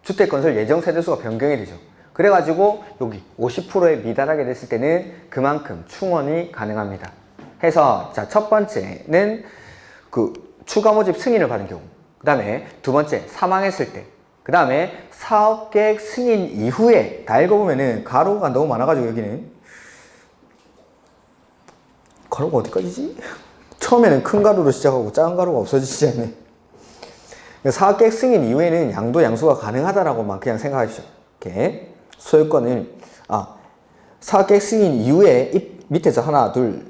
주택건설 예정 세대수가 변경이 되죠. 그래가지고 여기 50%에 미달하게 됐을 때는 그만큼 충원이 가능합니다. 해서 자, 첫 번째는 그 추가 모집 승인을 받은 경우, 그 다음에 두 번째 사망했을 때, 그 다음에 사업계획 승인 이후에 다 읽어보면은 가로가 너무 많아가지고 여기는 가로가 어디까지지? 처음에는 큰 가로로 시작하고 작은 가로가 없어지지 않네. 사업계획 승인 이후에는 양도 양수가 가능하다라고만 그냥 생각하십시오. 이렇게. 소유권을 사업계획 승인 이후에 밑에서 하나, 둘,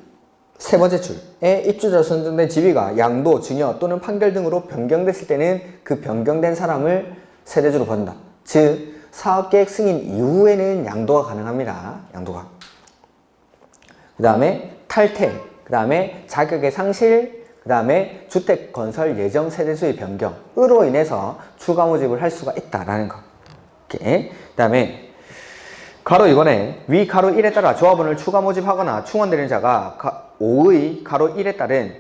세 번째 줄에 입주자로 선정된 지위가 양도, 증여 또는 판결 등으로 변경됐을 때는 그 변경된 사람을 세대주로 본다. 즉 사업계획 승인 이후에는 양도가 가능합니다. 양도가. 그 다음에 탈퇴, 그 다음에 자격의 상실, 그 다음에 주택건설 예정 세대수의 변경으로 인해서 추가 모집을 할 수가 있다라는 거. 이렇게. 그 다음에 가로 2번에 위 가로 1에 따라 조합원을 추가 모집하거나 충원되는 자가 5의 가로 1에 따른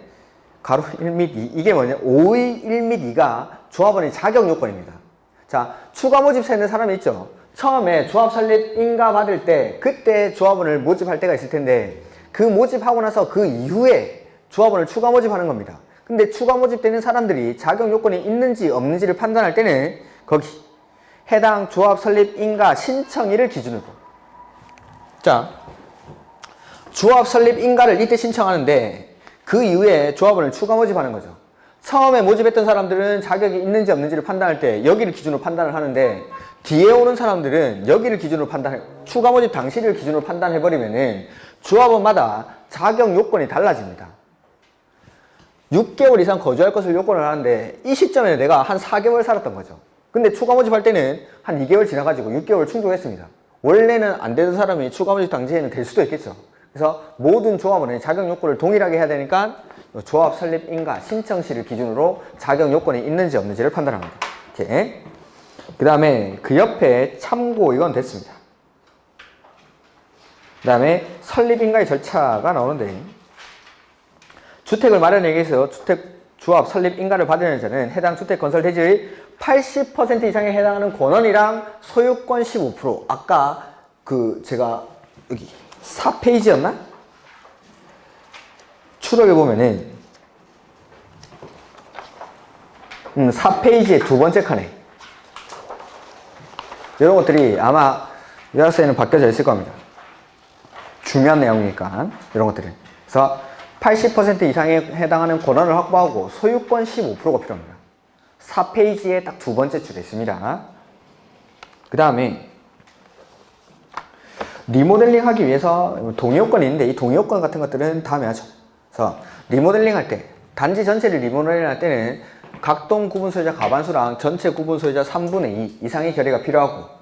가로 1 및 2, 이게 뭐냐? 5의 1 및 2가 조합원의 자격 요건입니다. 자, 추가 모집 세는 사람이 있죠. 처음에 조합 설립 인가 받을 때 그때 조합원을 모집할 때가 있을 텐데, 그 모집하고 나서 그 이후에 조합원을 추가 모집하는 겁니다. 근데 추가 모집되는 사람들이 자격 요건이 있는지 없는지를 판단할 때는 거기 해당 조합 설립 인가 신청일을 기준으로, 자, 조합 설립 인가를 이때 신청하는데 그 이후에 조합원을 추가 모집하는 거죠. 처음에 모집했던 사람들은 자격이 있는지 없는지를 판단할 때 여기를 기준으로 판단을 하는데, 뒤에 오는 사람들은 여기를 기준으로 추가 모집 당시를 기준으로 판단해버리면은 조합원마다 자격 요건이 달라집니다. 6개월 이상 거주할 것을 요건을 하는데 이 시점에 내가 한 4개월 살았던 거죠. 근데 추가 모집할 때는 한 2개월 지나가지고 6개월 충족했습니다. 원래는 안 되던 사람이 추가 모집 당시에는 될 수도 있겠죠. 그래서 모든 조합원의 자격 요건을 동일하게 해야 되니까 조합 설립 인가 신청 시를 기준으로 자격 요건이 있는지 없는지를 판단합니다. 이렇게. 그 다음에 그 옆에 참고, 이건 됐습니다. 그 다음에 설립인가의 절차가 나오는데, 주택을 마련하기 위해서 주택조합 설립인가를 받으려는 자는 해당 주택 건설 대지의 80% 이상에 해당하는 권원이랑 소유권 15%. 아까 제가 여기 4페이지였나? 추록해 보면은 4페이지의 두 번째 칸에 이런 것들이 아마 요약서에는 바뀌어져 있을 겁니다. 중요한 내용이니까 이런 것들은. 그래서 80% 이상에 해당하는 권한을 확보하고 소유권 15%가 필요합니다. 4페이지에 딱 두 번째 줄에 있습니다. 그 다음에 리모델링 하기 위해서 동의요건이 있는데, 이 동의요건 같은 것들은 다음에 하죠. 그래서 리모델링 할 때, 단지 전체를 리모델링 할 때는 각동 구분 소유자 과반수랑 전체 구분 소유자 3분의 2 이상의 결의가 필요하고,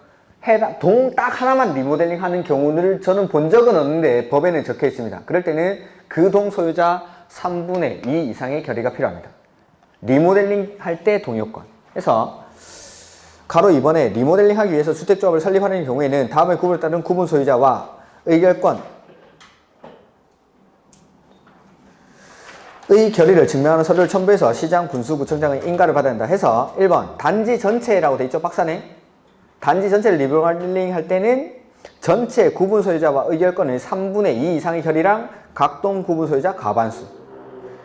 동 딱 하나만 리모델링 하는 경우를 저는 본 적은 없는데 법에는 적혀 있습니다. 그럴 때는 그 동 소유자 3분의 2 이상의 결의가 필요합니다. 리모델링 할 때 동의요건. 그래서 가로 2번에 리모델링 하기 위해서 주택조합을 설립하는 경우에는 다음의 구분에 따른 구분 소유자와 의결권 의 결의를 증명하는 서류를 첨부해서 시장, 군수, 구청장의 인가를 받아야 한다 해서 1번 단지 전체라고 돼 있죠, 박스안에. 단지 전체를 리모델링 할 때는 전체 구분 소유자와 의결권의 3분의 2 이상의 결의랑 각동 구분 소유자 과반수.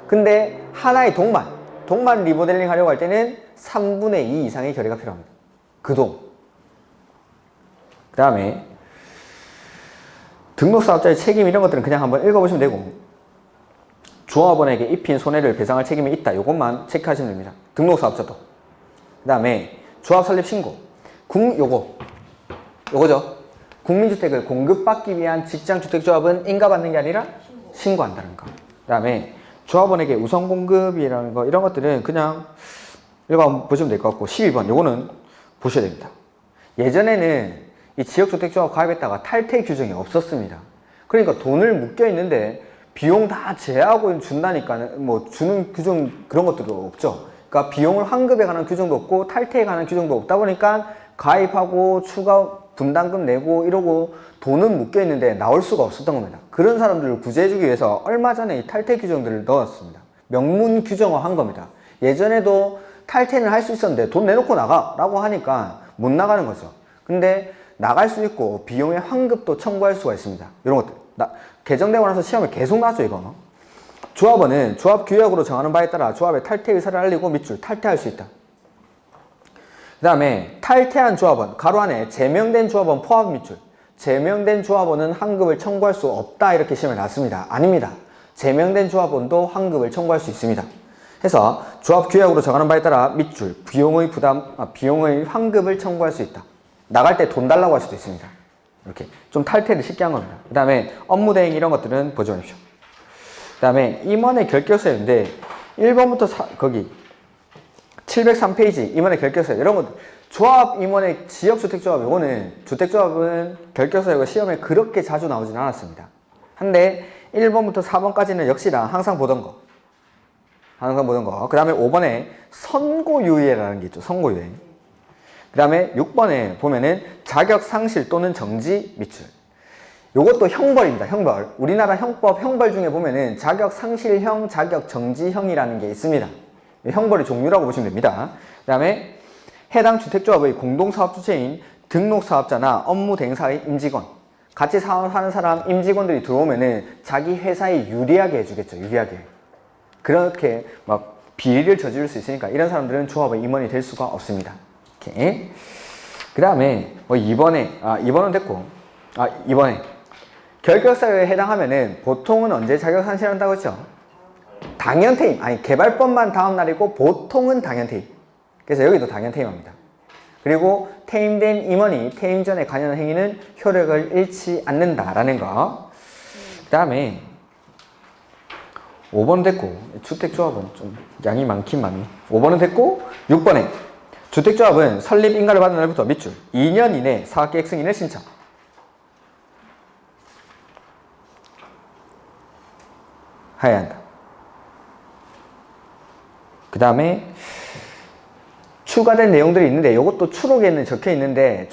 근데 하나의 동만 리모델링 하려고 할 때는 3분의 2 이상의 결의가 필요합니다. 그 동. 그 다음에 등록사업자의 책임 이런 것들은 그냥 한번 읽어보시면 되고, 조합원에게 입힌 손해를 배상할 책임이 있다. 이것만 체크하시면 됩니다. 등록사업자도. 그 다음에 조합 설립 신고. 요거죠. 국민주택을 공급받기 위한 직장주택조합은 인가받는 게 아니라 신고한다는 거. 그 다음에 조합원에게 우선 공급이라는 거, 이런 것들은 그냥 읽어보시면 될 것 같고, 12번 요거는 보셔야 됩니다. 예전에는 이 지역주택조합 가입했다가 탈퇴 규정이 없었습니다. 그러니까 돈을 묶여 있는데 비용 다 제하고 준다니까 뭐 주는 규정 그런 것들도 없죠. 그러니까 비용을 환급에 관한 규정도 없고 탈퇴에 관한 규정도 없다 보니까 가입하고 추가 분담금 내고 이러고 돈은 묶여 있는데 나올 수가 없었던 겁니다. 그런 사람들을 구제해주기 위해서 얼마 전에 이 탈퇴 규정들을 넣었습니다. 명문 규정화 한 겁니다. 예전에도 탈퇴는 할 수 있었는데 돈 내놓고 나가라고 하니까 못 나가는 거죠. 근데 나갈 수 있고 비용의 환급도 청구할 수가 있습니다. 이런 것들. 개정되고 나서 시험에 계속 나왔죠, 이거. 조합원은 조합 규약으로 정하는 바에 따라 조합의 탈퇴 의사를 알리고 밑줄 탈퇴할 수 있다. 그 다음에 탈퇴한 조합원, 가로 안에 제명된 조합원 포함 밑줄. 제명된 조합원은 환급을 청구할 수 없다, 이렇게 시험에 나왔습니다. 아닙니다. 제명된 조합원도 환급을 청구할 수 있습니다. 해서 조합 규약으로 정하는 바에 따라 밑줄 비용의 환급을 청구할 수 있다. 나갈 때 돈 달라고 할 수도 있습니다. 이렇게 좀 탈퇴를 쉽게 한 겁니다. 그 다음에 업무 대행 이런 것들은 보지 마십시오. 그 다음에 임원의 결격서인데 1번부터 거기 703페이지 임원의 결격서 이런 것들, 조합 임원의 지역주택조합, 이거는 주택조합은 결격서가 시험에 그렇게 자주 나오진 않았습니다. 한데 1번부터 4번까지는 역시나 항상 보던 거. 그 다음에 5번에 선고유예라는 게 있죠. 선고유예. 그 다음에 6번에 보면은 자격 상실 또는 정지 밑줄. 요것도 형벌입니다. 형벌. 우리나라 형법 형벌 중에 보면은 자격 상실형, 자격 정지형이라는 게 있습니다. 형벌의 종류라고 보시면 됩니다. 그 다음에 해당 주택조합의 공동사업 주체인 등록사업자나 업무 대행사의 임직원, 같이 사업하는 사람 임직원들이 들어오면은 자기 회사에 유리하게 해주겠죠. 유리하게. 그렇게 막 비리를 저지를 수 있으니까 이런 사람들은 조합의 임원이 될 수가 없습니다. 이렇게. 그 다음에 뭐 2번은 됐고, 2번에 결격사유에 해당하면은 보통은 언제 자격 상실한다고 했죠? 당연퇴임, 개발법만 다음 날이고 보통은 당연퇴임. 그래서 여기도 당연퇴임합니다. 그리고 퇴임된 임원이 퇴임 전에 관여한 행위는 효력을 잃지 않는다라는 거. 그 다음에 5번 됐고, 주택조합은 좀 양이 많긴 많네. 5번은 됐고, 6번에 주택조합은 설립 인가를 받은 날부터 밑줄 2년 이내 사업계획 승인을 신청. 해야 한다. 그 다음에 추가된 내용들이 있는데 요것도 추록에는 적혀 있는데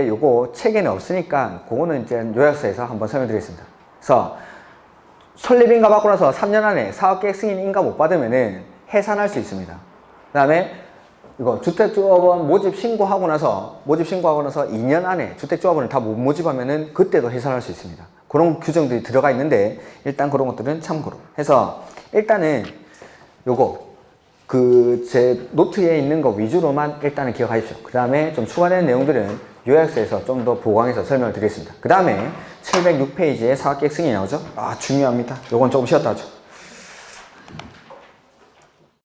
요거 책에는 없으니까 그거는 이제 요약서에서 한번 설명드리겠습니다. 그래서 설립인가 받고 나서 3년 안에 사업계획 승인 인가 못 받으면은 해산할 수 있습니다. 그 다음에 이거 주택조합원 모집 신고하고 나서 2년 안에 주택조합원을 다 못 모집하면은 그때도 해산할 수 있습니다. 그런 규정들이 들어가 있는데 일단 그런 것들은 참고로 해서 일단은 요거 제 노트에 있는 거 위주로만 일단은 기억하십시오. 그 다음에 좀 추가되는 내용들은 요약서에서 좀 더 보강해서 설명을 드리겠습니다. 그 다음에 706페이지에 사업계획 승인이 나오죠. 중요합니다. 요건 조금 쉬었다 하죠.